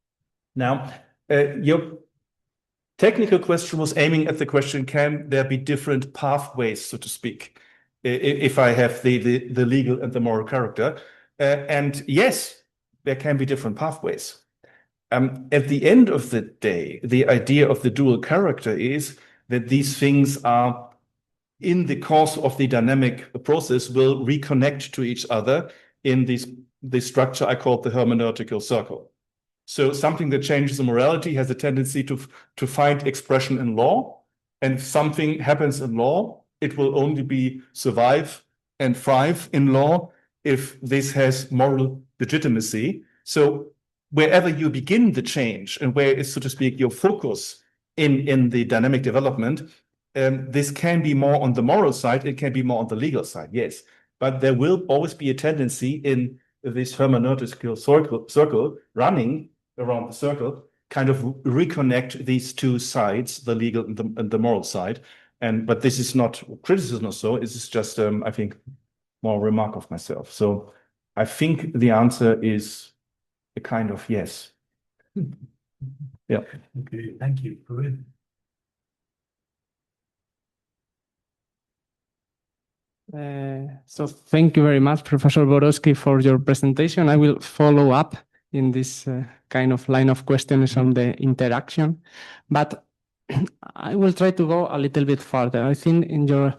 Now, your technical question was aiming at the question, can there be different pathways, so to speak, if I have the legal and the moral character? And yes, there can be different pathways. At the end of the day, the idea of the dual character is that these things are, in the course of the dynamic process, will reconnect to each other in the structure I call the hermeneutical circle. So something that changes in morality has a tendency to find expression in law, and if something happens in law, it will only survive and thrive in law if this has moral legitimacy. So wherever you begin the change and where is, so to speak, your focus in the dynamic development, this can be more on the moral side, it can be more on the legal side, yes. But there will always be a tendency in this hermeneutical circle running around the circle, kind of reconnect these two sides, the legal and the moral side. But this is not criticism or so, this is just, I think, more a remark of myself. So I think the answer is a kind of yes. Yeah. Okay, thank you. Go ahead. So thank you very much, Professor Borowski, for your presentation. I will follow up in this kind of line of questions on the interaction, but I will try to go a little bit further. I think in your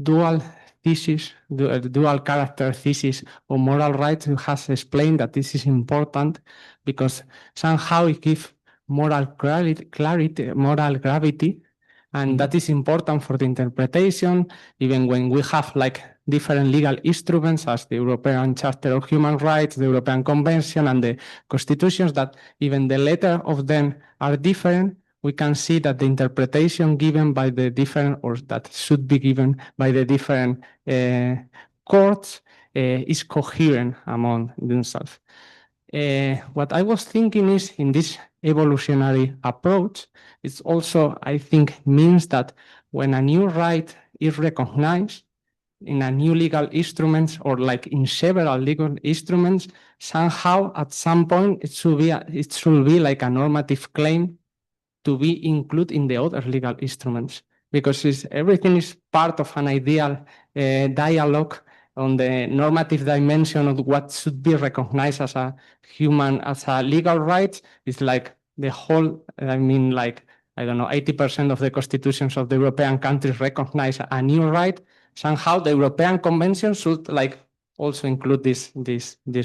dual thesis, the dual character thesis on moral rights, you have explained that this is important because somehow it gives moral clarity, moral gravity, and that is important for the interpretation, even when we have like different legal instruments as the European Charter of Human Rights, the European Convention, and the constitutions, that even the letter of them are different. We can see that the interpretation given by the different, or that should be given by the different courts, is coherent among themselves. What I was thinking is, in this evolutionary approach, it's also, I think, means that when a new right is recognized in a new legal instruments, or like in several legal instruments, somehow at some point it should be like a normative claim to be included in the other legal instruments, because everything is part of an ideal dialogue on the normative dimension of what should be recognized as a human, as a legal right. It's like the whole, I mean, like, I don't know, 80% of the constitutions of the European countries recognize a new right. Somehow the European Convention should like also include this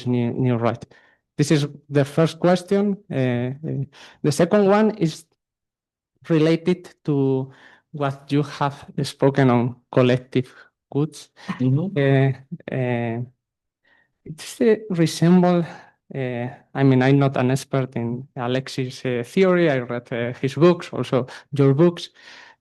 new right. This is the first question. The second one is related to what you have spoken on collective goods. It resemble, I mean, I'm not an expert in Alexis' theory. I read his books, also your books.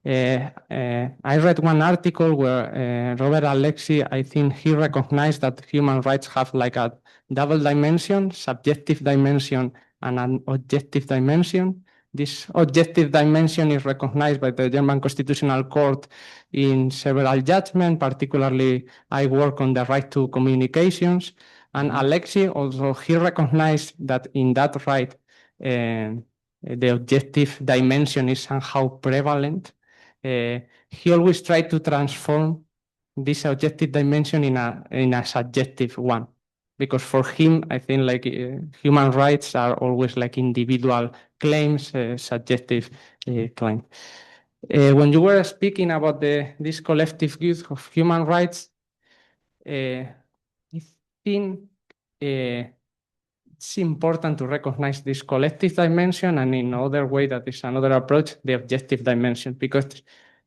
I read one article where Robert Alexi, I think he recognized that human rights have like a double dimension, subjective dimension and an objective dimension. This objective dimension is recognized by the German Constitutional Court in several judgments, particularly I work on the right to communications. And Alexi also, he recognized that in that right, the objective dimension is somehow prevalent. He always tried to transform this objective dimension in a subjective one, because for him, I think like human rights are always like individual claims, subjective claim. When you were speaking about this collective view of human rights, I think it's important to recognize this collective dimension, and in other way that is another approach, the objective dimension, because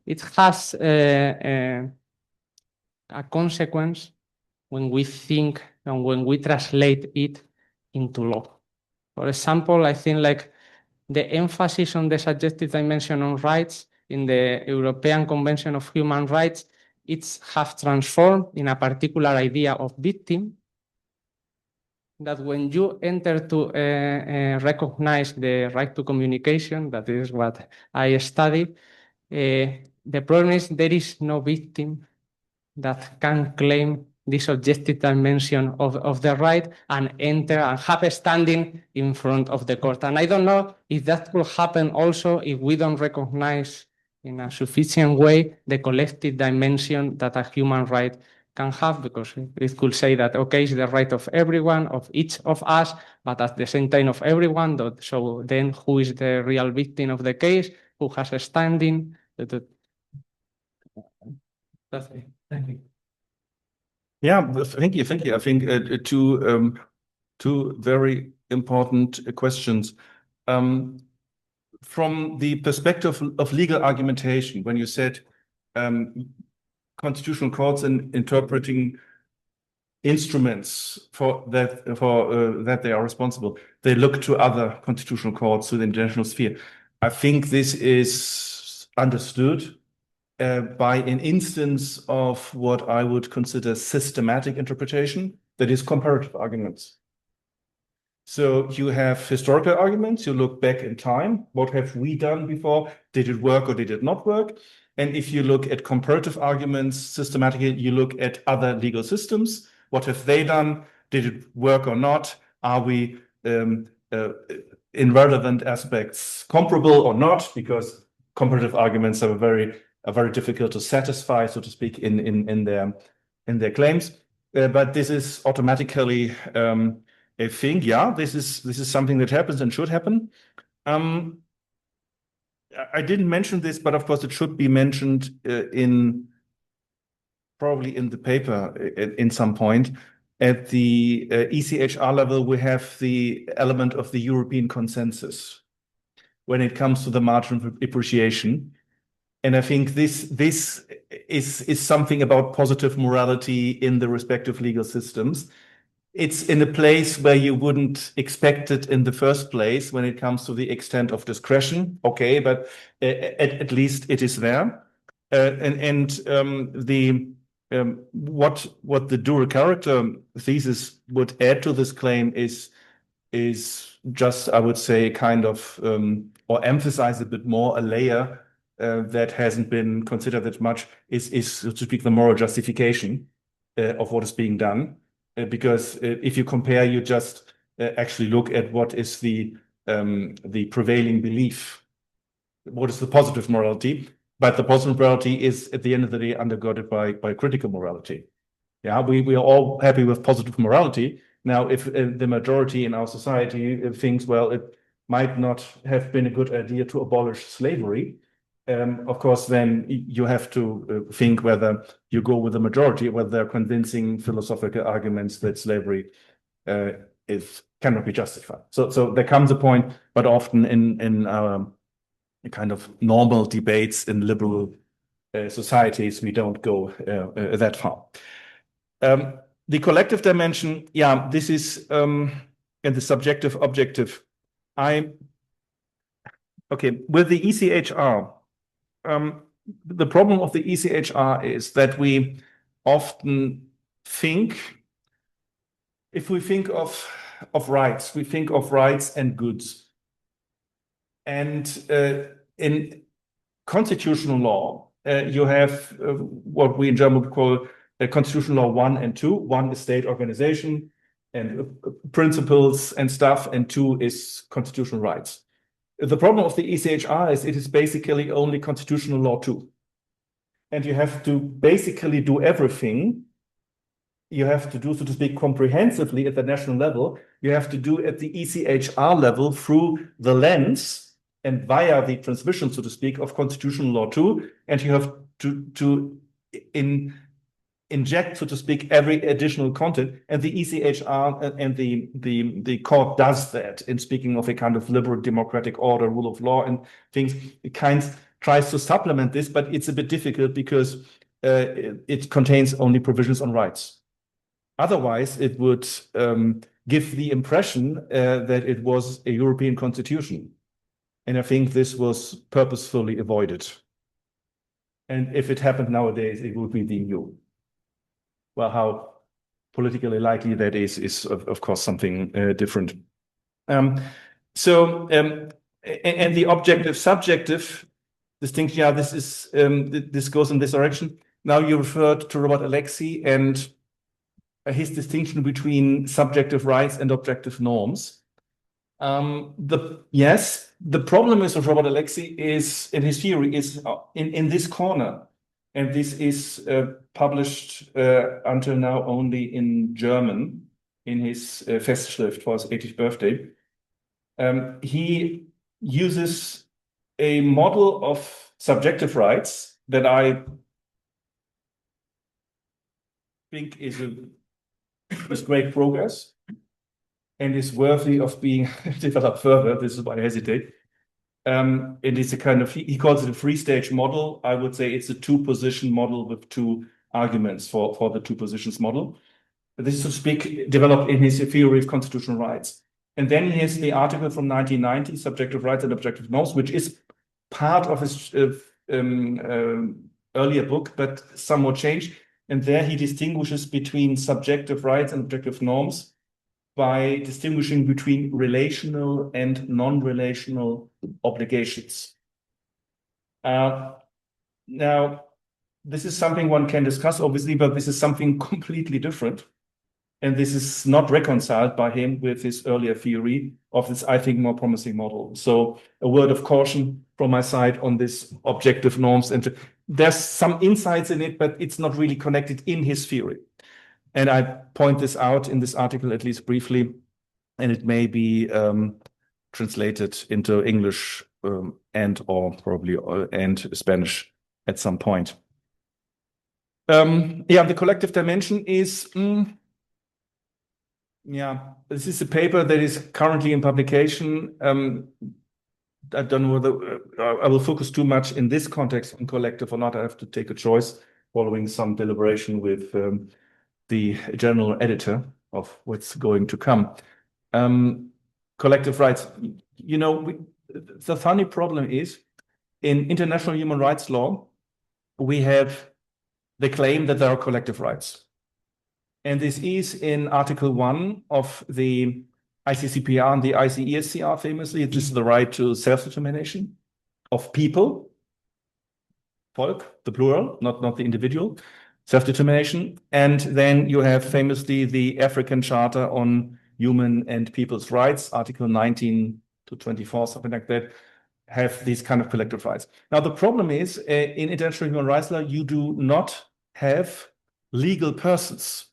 it has a consequence when we think and when we translate it into law. For example, I think like the emphasis on the subjective dimension on rights in the European Convention of Human Rights, it's have transformed in a particular idea of victim, that when you enter to recognize the right to communication, that is what I study, the problem is there is no victim that can claim this objective dimension of the right and enter and have a standing in front of the court. And I don't know if that will happen also if we don't recognize in a sufficient way the collective dimension that a human right can have, because it could say that, okay, it's the right of everyone, of each of us, but at the same time of everyone. So then who is the real victim of the case? Who has a standing? That's it. Thank you. Yeah, thank you. Thank you. I think two very important questions. From the perspective of legal argumentation, when you said constitutional courts in interpreting instruments for that they are responsible, they look to other constitutional courts within the international sphere. I think this is understood by an instance of what I would consider systematic interpretation, that is comparative arguments. So you have historical arguments, you look back in time, what have we done before, did it work or did it not work? And if you look at comparative arguments systematically, you look at other legal systems, what have they done, did it work or not, are we in relevant aspects comparable or not, because comparative arguments are very difficult to satisfy, so to speak, in their claims. But this is automatically a thing. Yeah, this is something that happens and should happen. I didn't mention this, but of course it should be mentioned probably in the paper in some point. At the ECHR level, we have the element of the European consensus when it comes to the margin of appreciation. And I think this is something about positive morality in the respective legal systems. It's in a place where you wouldn't expect it in the first place when it comes to the extent of discretion. Okay, but at least it is there. What the dual character thesis would add to this claim is just, I would say, kind of or emphasize a bit more a layer that hasn't been considered that much is so to speak the moral justification of what is being done. Because if you compare, you just actually look at what is the prevailing belief, what is the positive morality, but the positive morality is at the end of the day undergirded by critical morality. Yeah, we are all happy with positive morality. Now, if the majority in our society thinks, well, it might not have been a good idea to abolish slavery, of course, then you have to think whether you go with the majority, whether they're convincing philosophical arguments that slavery cannot be justified. So there comes a point, but often in our kind of normal debates in liberal societies, we don't go that far. The collective dimension, yeah, this is in the subjective objective. Okay, with the ECHR, the problem of the ECHR is that we often think, if we think of rights, we think of rights and goods. And in constitutional law, you have what we in German would call constitutional law 1 and 2. 1 is state organization and principles and stuff, and 2 is constitutional rights. The problem of the ECHR is it is basically only constitutional law 2. And you have to basically do everything. You have to do, so to speak, comprehensively at the national level. You have to do at the ECHR level through the lens and via the transmission, so to speak, of constitutional law 2. And you have to inject, so to speak, every additional content, and the ECHR and the court does that in speaking of a kind of liberal democratic order, rule of law and things. It kind of tries to supplement this, but it's a bit difficult because it contains only provisions on rights. Otherwise, it would give the impression that it was a European constitution. And I think this was purposefully avoided. And if it happened nowadays, it would be the EU. Well, how politically likely that is of course something different. And the objective-subjective distinction, yeah, this goes in this direction. Now you referred to Robert Alexi and his distinction between subjective rights and objective norms. Yes, the problem is of Robert Alexi is in his theory is in this corner. And this is published until now only in German, in his Festschrift for his 80th birthday. He uses a model of subjective rights that I think is great progress and is worthy of being developed further. This is why I hesitate. It is a kind of, he calls it a three-stage model. I would say it's a two-position model with two arguments for the two positions model. This is, so to speak, developed in his theory of constitutional rights. And then he has the article from 1990, Subjective Rights and Objective Norms, which is part of his earlier book, but somewhat changed. And there he distinguishes between subjective rights and objective norms by distinguishing between relational and non-relational obligations. Now, this is something one can discuss, obviously, but this is something completely different. And this is not reconciled by him with his earlier theory of this, I think, more promising model. So a word of caution from my side on this objective norms. And there's some insights in it, but it's not really connected in his theory. And I point this out in this article, at least briefly, and it may be translated into English and Spanish at some point. Yeah, the collective dimension is, yeah, this is a paper that is currently in publication. I don't know whether I will focus too much in this context on collective or not. I have to take a choice following some deliberation with the general editor of what's going to come. Collective rights. You know, the funny problem is in international human rights law, we have the claim that there are collective rights. And this is in Article 1 of the ICCPR and the ICESCR famously. This is the right to self-determination of people, Volk, the plural, not the individual, self-determination. And then you have famously the African Charter on Human and People's Rights, Article 19 to 24, something like that, have these kind of collective rights. Now, the problem is in international human rights law, you do not have legal persons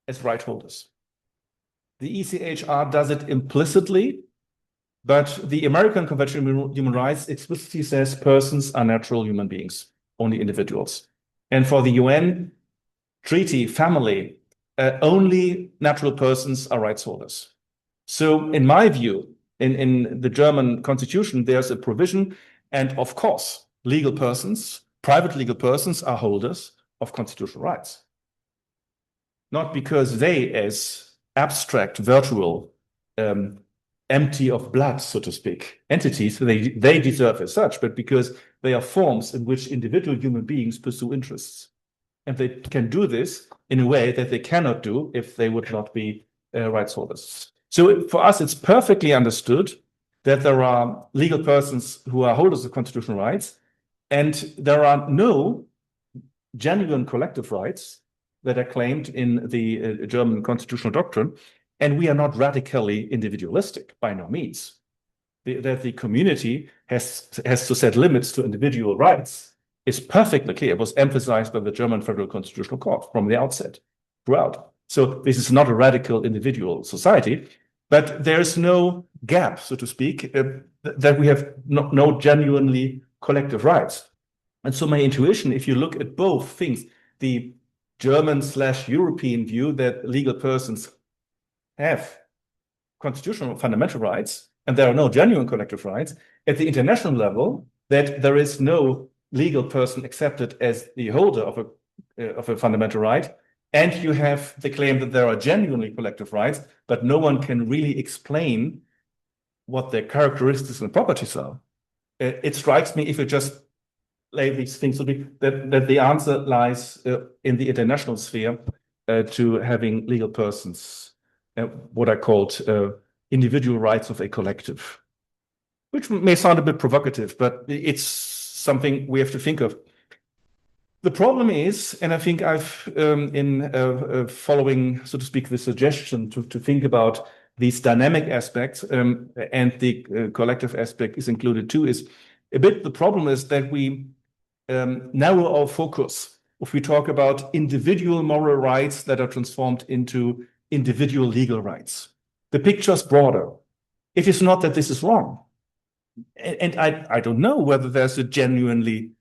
as right holders. The ECHR does it implicitly, but the American Convention on Human Rights explicitly says persons are natural human beings, only individuals. And for the UN treaty family, only natural persons are rights holders. So in my view, in the German constitution, there's a provision, and of course, legal persons, private legal persons are holders of constitutional rights. Not because they, as abstract virtual empty of blood, so to speak, entities. They deserve as such, but because they are forms in which individual human beings pursue interests. And they can do this in a way that they cannot do if they would not be rights holders. So for us, it's perfectly understood that there are legal persons who are holders of constitutional rights, and there are no genuine collective rights that are claimed in the German constitutional doctrine, and we are not radically individualistic by no means. That the community has to set limits to individual rights is perfectly clear. It was emphasized by the German Federal Constitutional Court from the outset, throughout. So this is not a radical individual society, but there is no gap, so to speak, that we have no genuinely collective rights. And so my intuition, if you look at both things, the German/European view that legal persons have constitutional fundamental rights, and there are no genuine collective rights, at the international level, that there is no legal person accepted as the holder of a fundamental right, and you have the claim that there are genuinely collective rights, but no one can really explain what their characteristics and properties are. It strikes me, if you just lay these things to be, that the answer lies in the international sphere to having legal persons, what I called individual rights of a collective, which may sound a bit provocative, but it's something we have to think of. The problem is, and I think I've, in following, so to speak, the suggestion to think about these dynamic aspects, and the collective aspect is included too, is a bit the problem is that we narrow our focus if we talk about individual moral rights that are transformed into individual legal rights. The picture is broader. It is not that this is wrong. And I don't know whether there's a genuinely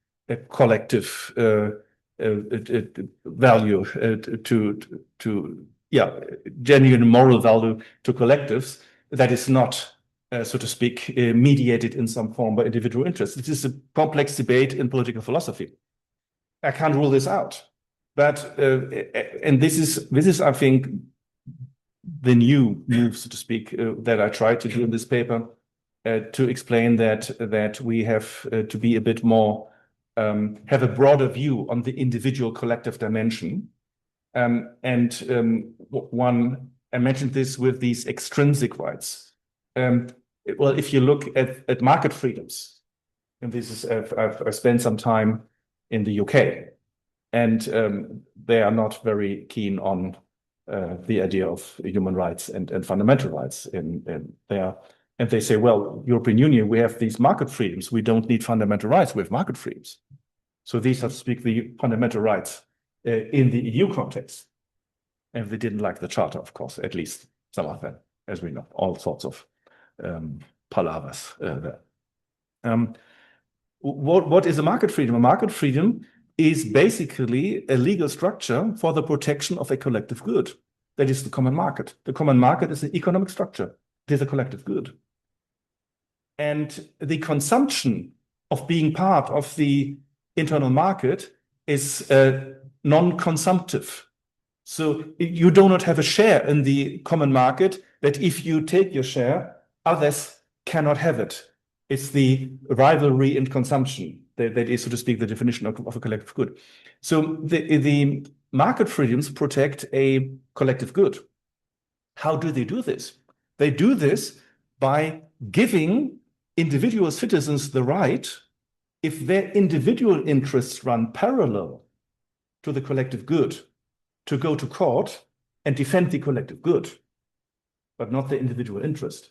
collective value genuine moral value to collectives that is not, so to speak, mediated in some form by individual interests. This is a complex debate in political philosophy. I can't rule this out, but and this is, I think, the new move, so to speak, that I tried to do in this paper, to explain that we have to be a bit more, have a broader view on the individual collective dimension. One, I mentioned this with these extrinsic rights. Well, if you look at market freedoms, and this is, I've spent some time in the UK, and they are not very keen on the idea of human rights and fundamental rights there. And they say, well, European Union, we have these market freedoms. We don't need fundamental rights. We have market freedoms. So these are, to speak, the fundamental rights in the EU context. And they didn't like the Charter, of course, at least some of them, as we know, all sorts of palavers there. What is a market freedom? A market freedom is basically a legal structure for the protection of a collective good. That is the common market. The common market is an economic structure. It is a collective good. And the consumption of being part of the internal market is non-consumptive. So you do not have a share in the common market that if you take your share, others cannot have it. It's the rivalry in consumption that is, so to speak, the definition of a collective good. So the market freedoms protect a collective good. How do they do this? They do this by giving individual citizens the right, if their individual interests run parallel to the collective good, to go to court and defend the collective good, but not the individual interest.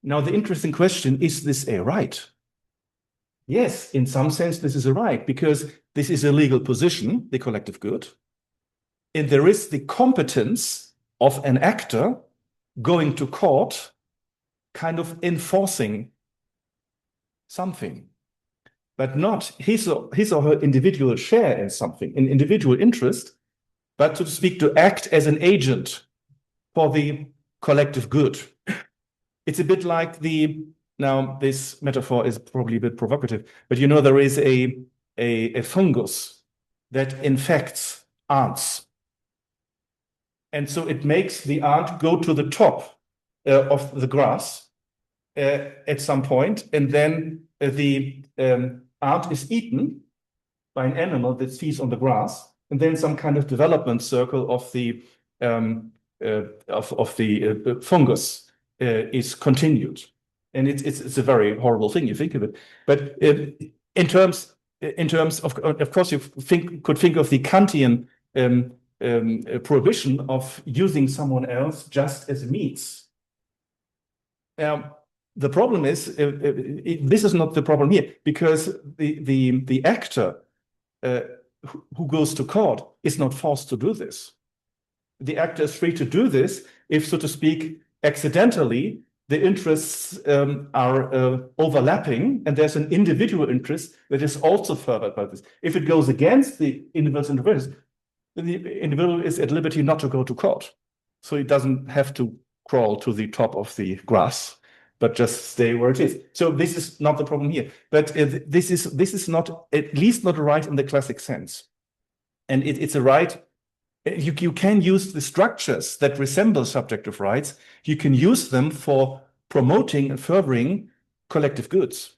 Now, the interesting question, is this a right? Yes, in some sense, this is a right, because this is a legal position, the collective good, and there is the competence of an actor going to court, kind of enforcing something, but not his or her individual share in something, in individual interest, but, so to speak, to act as an agent for the collective good. It's a bit like now this metaphor is probably a bit provocative, but you know, there is a fungus that infects ants. And so it makes the ant go to the top of the grass at some point, and then the ant is eaten by an animal that feeds on the grass, and then some kind of development circle of the fungus is continued, and it's a very horrible thing. You think of it, but in terms of course, you could think of the Kantian prohibition of using someone else just as meats. The problem is this is not the problem here, because the actor who goes to court is not forced to do this. The actor is free to do this if, so to speak, accidentally the interests are overlapping, and there's an individual interest that is also furthered by this. If it goes against the individual's interests, the individual is at liberty not to go to court. So he doesn't have to crawl to the top of the grass, but just stay where it is. So this is not the problem here. But this is not, at least not a right in the classic sense. And it's a right. You can use the structures that resemble subjective rights. You can use them for promoting and furthering collective goods.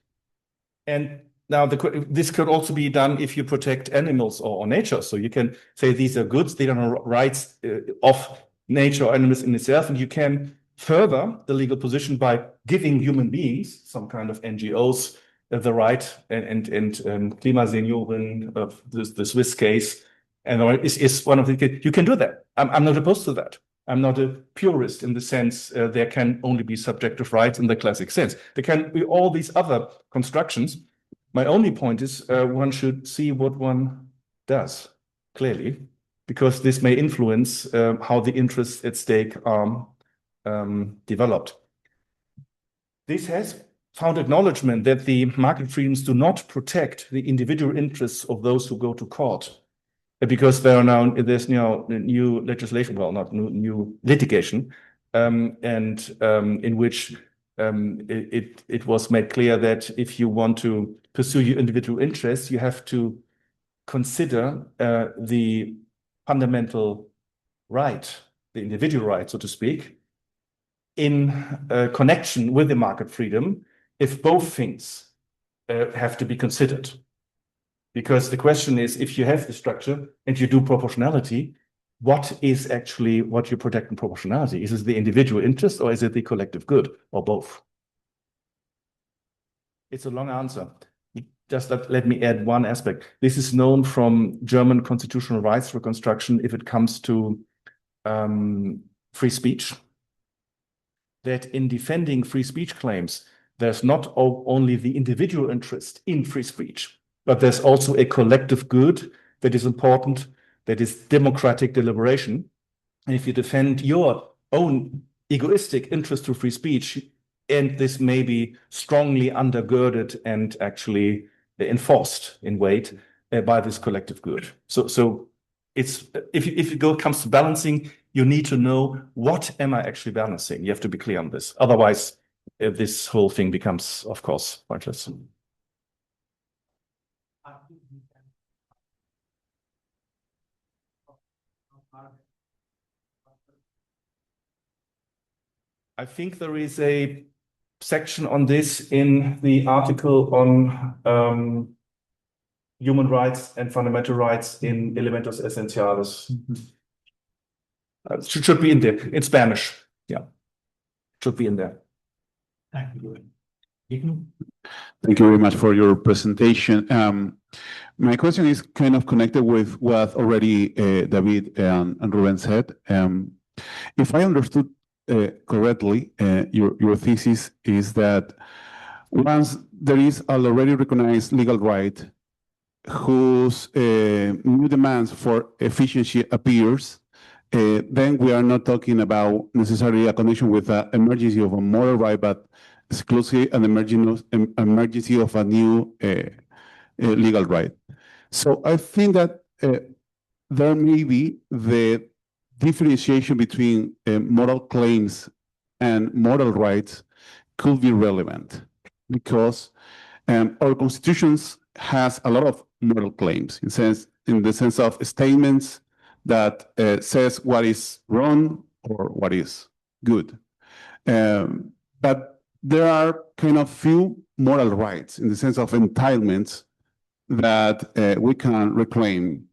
And now this could also be done if you protect animals or nature. So you can say these are goods, they are rights of nature or animals in itself, and you can further the legal position by giving human beings, some kind of NGOs, the right, and Klimasenioren of the Swiss case, and is one of the, you can do that. I'm not opposed to that. I'm not a purist in the sense there can only be subjective rights in the classic sense. There can be all these other constructions. My only point is one should see what one does clearly, because this may influence how the interests at stake are developed. This has found acknowledgement that the market freedoms do not protect the individual interests of those who go to court, because there's now new legislation, well, not new litigation, and in which it was made clear that if you want to pursue your individual interests, you have to consider the fundamental right, the individual right, so to speak, in connection with the market freedom, if both things have to be considered. Because the question is, if you have the structure and you do proportionality, what is actually what you protect in proportionality? Is it the individual interest or is it the collective good, or both? It's a long answer. Just let me add one aspect. This is known from German constitutional rights reconstruction if it comes to free speech, that in defending free speech claims, there's not only the individual interest in free speech, but there's also a collective good that is important, that is democratic deliberation. And if you defend your own egoistic interest to free speech, and this may be strongly undergirded and actually enforced in weight by this collective good. So it's if it comes to balancing, you need to know, what am I actually balancing? You have to be clear on this. Otherwise, this whole thing becomes, of course, pointless. I think there is a section on this in the article on human rights and fundamental rights in Elementos Esenciales. Should be in there, in Spanish. Yeah, should be in there. Thank you. Thank you very much for your presentation. My question is kind of connected with what already David and Ruben said. If I understood correctly, your thesis is that once there is an already recognized legal right whose new demands for efficiency appears, then we are not talking about necessarily a connection with the emergency of a moral right, but exclusively an emergency of a new legal right. So I think that there may be the differentiation between moral claims and moral rights could be relevant, because our constitutions has a lot of moral claims in the sense of statements that says what is wrong or what is good. But there are kind of few moral rights in the sense of entitlements that we can reclaim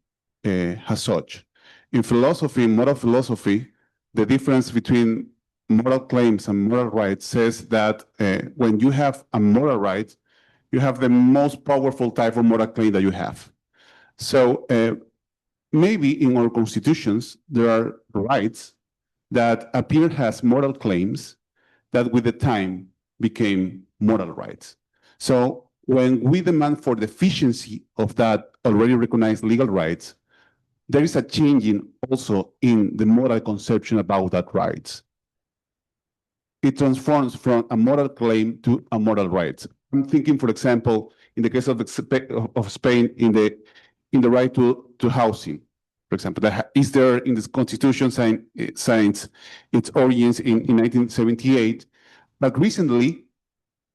as such. In philosophy, moral philosophy, the difference between moral claims and moral rights says that when you have a moral right, you have the most powerful type of moral claim that you have. So maybe in our constitutions, there are rights that appear as moral claims that with the time became moral rights. So when we demand for the efficiency of that already recognized legal rights, there is a changing also in the moral conception about that rights. It transforms from a moral claim to a moral right. I'm thinking, for example, in the case of Spain, in the right to housing, for example, that is there in this constitution since its origins in 1978, but recently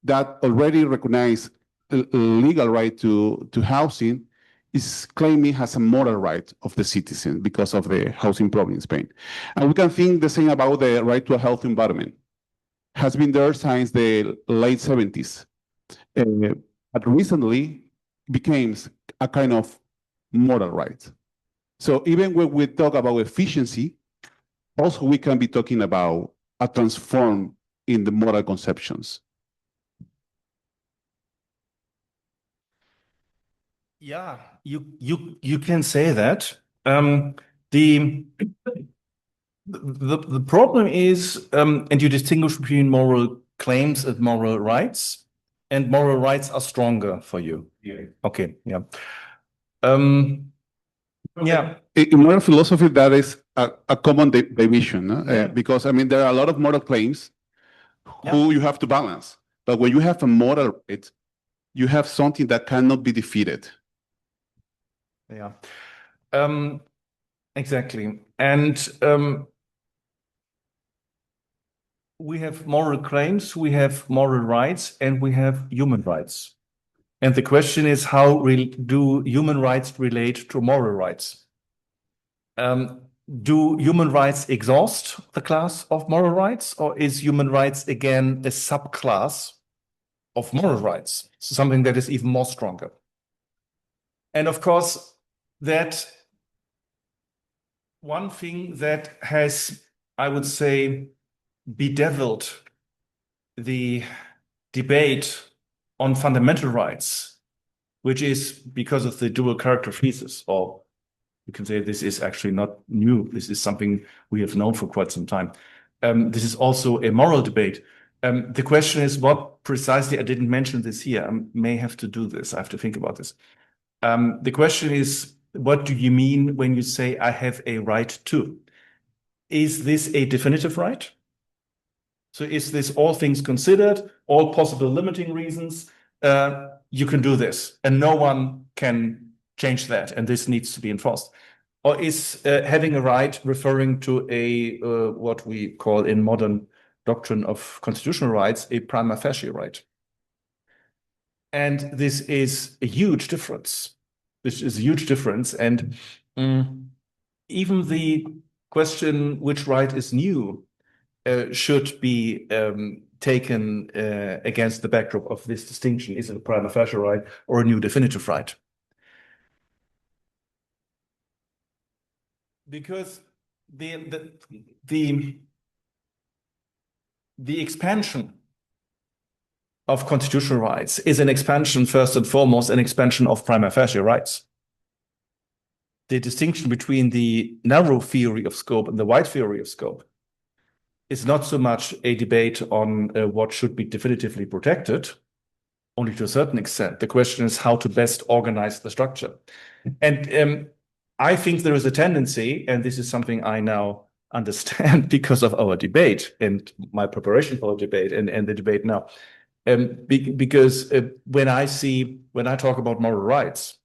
that already recognized legal right to housing is claiming as a moral right of the citizen because of the housing problem in Spain. And we can think the same about the right to a healthy environment. Has been there since the late 70s, but recently became a kind of moral right. So even when we talk about efficiency, also we can be talking about a transform in the moral conceptions. Yeah, you can say that. The problem is, and you distinguish between moral claims and moral rights, and moral rights are stronger for you. Yeah. Okay. Yeah. Yeah. In moral philosophy, that is a common division, no? Yeah. Because I mean there are a lot of moral claims who you have to balance, but when you have a moral right, you have something that cannot be defeated. Yeah. Exactly. And we have moral claims, we have moral rights, and we have human rights. And the question is, how do human rights relate to moral rights? Do human rights exhaust the class of moral rights, or is human rights again a subclass of moral rights, something that is even more stronger? And of course, that one thing that has, I would say, bedeviled the debate on fundamental rights, which is because of the dual character thesis, or you can say this is actually not new. This is something we have known for quite some time. This is also a moral debate. The question is what precisely, I didn't mention this here, I may have to do this, I have to think about this. The question is, what do you mean when you say I have a right to? Is this a definitive right? So is this all things considered, all possible limiting reasons? You can do this and no one can change that, and this needs to be enforced. Or is having a right referring to a what we call in modern doctrine of constitutional rights a prima facie right? And this is a huge difference. This is a huge difference, and even the question which right is new should be taken against the backdrop of this distinction. Is it a prima facie right or a new definitive right? Because the expansion of constitutional rights is an expansion, first and foremost, an expansion of prima facie rights. The distinction between the narrow theory of scope and the wide theory of scope is not so much a debate on what should be definitively protected, only to a certain extent. The question is how to best organize the structure. And I think there is a tendency, and this is something I now understand because of our debate and my preparation for the debate and the debate now. Because when I talk about moral rights,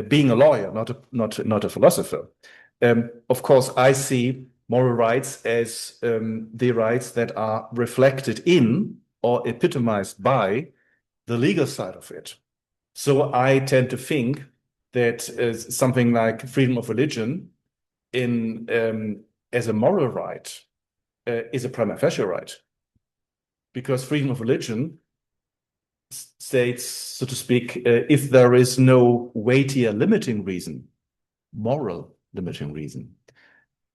being a lawyer, not a philosopher, of course, I see moral rights as the rights that are reflected in or epitomized by the legal side of it. So I tend to think that something like freedom of religion as a moral right is a prima facie right. because freedom of religion states, so to speak, if there is no weightier limiting reason, moral limiting reason,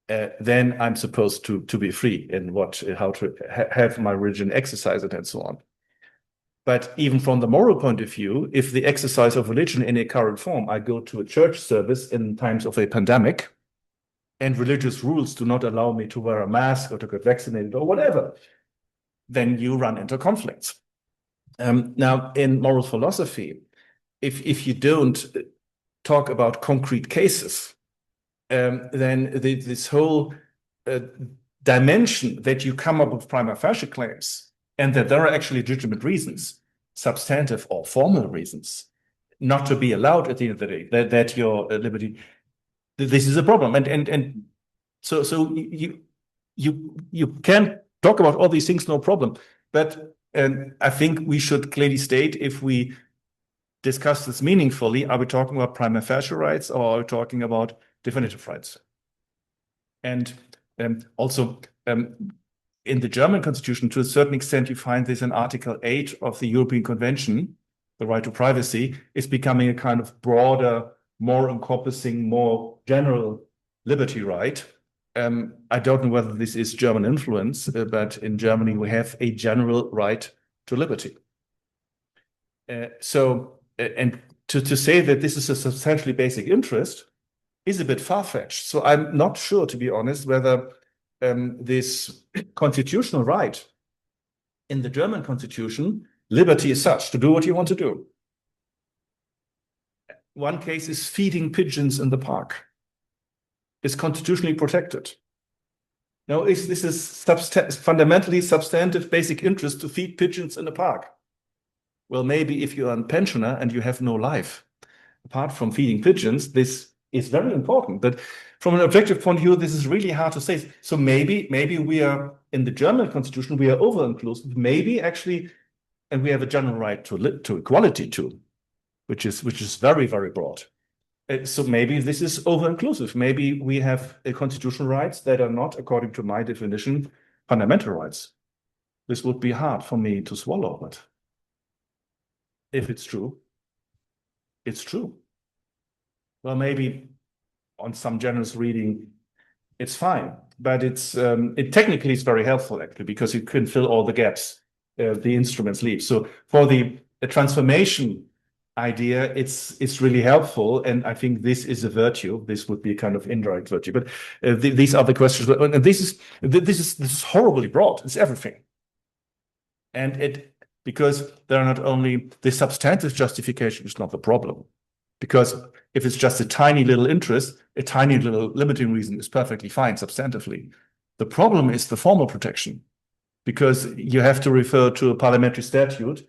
then I'm supposed to be free in how to have my religion, exercise it, and so on. But even from the moral point of view, if the exercise of religion in a current form, I go to a church service in times of a pandemic, and religious rules do not allow me to wear a mask or to get vaccinated or whatever, then you run into conflicts. Now, in moral philosophy, if you don't talk about concrete cases, then this whole dimension that you come up with prima facie claims and that there are actually legitimate reasons, substantive or formal reasons, not to be allowed at the end of the day, that your liberty, this is a problem. And so you can talk about all these things, no problem. But I think we should clearly state, if we discuss this meaningfully, are we talking about prima facie rights or are we talking about definitive rights? And also, in the German constitution, to a certain extent, you find this in Article 8 of the European Convention, the right to privacy, is becoming a kind of broader, more encompassing, more general liberty right. I don't know whether this is German influence, but in Germany, we have a general right to liberty. And to say that this is a substantially basic interest is a bit far-fetched. So I'm not sure, to be honest, whether this constitutional right in the German constitution, liberty is such to do what you want to do. One case is feeding pigeons in the park. It's constitutionally protected. Now, this is fundamentally substantive basic interest to feed pigeons in the park. Well, maybe if you're a pensioner and you have no life, apart from feeding pigeons, this is very important. But from an objective point of view, this is really hard to say. So maybe we are, in the German constitution, we are over-inclusive. Maybe actually, and we have a general right to equality too, which is very, very broad. So maybe this is over-inclusive. Maybe we have constitutional rights that are not, according to my definition, fundamental rights. This would be hard for me to swallow, but if it's true, it's true. Well, maybe on some generous reading, it's fine, but it technically is very helpful actually, because you can fill all the gaps the instruments leave. So for the transformation idea, it's really helpful, and I think this is a virtue. This would be a kind of indirect virtue, but these are the questions. And this is horribly broad. It's everything, and because there are not only the substantive justification is not the problem, because if it's just a tiny little interest, a tiny little limiting reason is perfectly fine substantively. The problem is the formal protection, because you have to refer to a parliamentary statute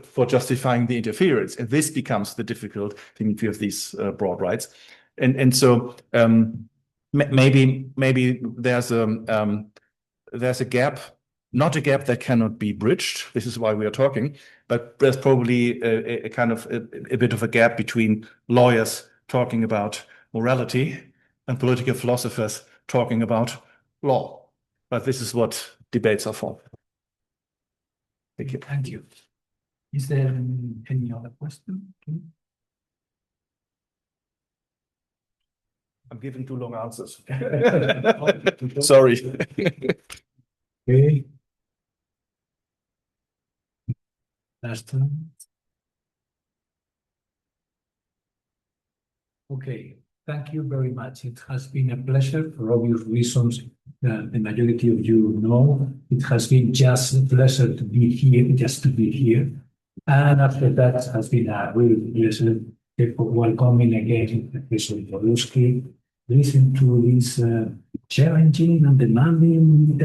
for justifying the interference, and this becomes the difficult thing if you have these broad rights, and so maybe there's a gap, not a gap that cannot be bridged. This is why we are talking, but there's probably a kind of a bit of a gap between lawyers talking about morality and political philosophers talking about law. But this is what debates are for. Thank you. Thank you. Is there any other question? I'm giving too long answers. Sorry. Okay. Last one. Okay, thank you very much. It has been a pleasure for obvious reasons. The majority of you know it has been just a pleasure to be here, just to be here. And after that, it has been a real pleasure welcoming again Professor Borowski. Listen to this challenging and demanding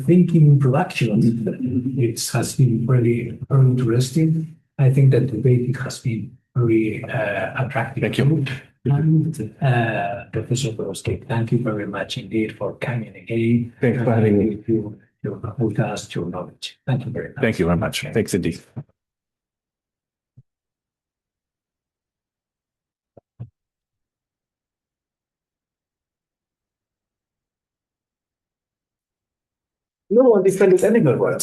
thinking introduction. It has been very, very interesting. I think that the debate has been very attractive. Thank you. And Professor Borowski, thank you very much indeed for coming again. Thanks for having me. With us, your knowledge. Thank you very much. Thank you very much. Thanks indeed. No one defended animal rights.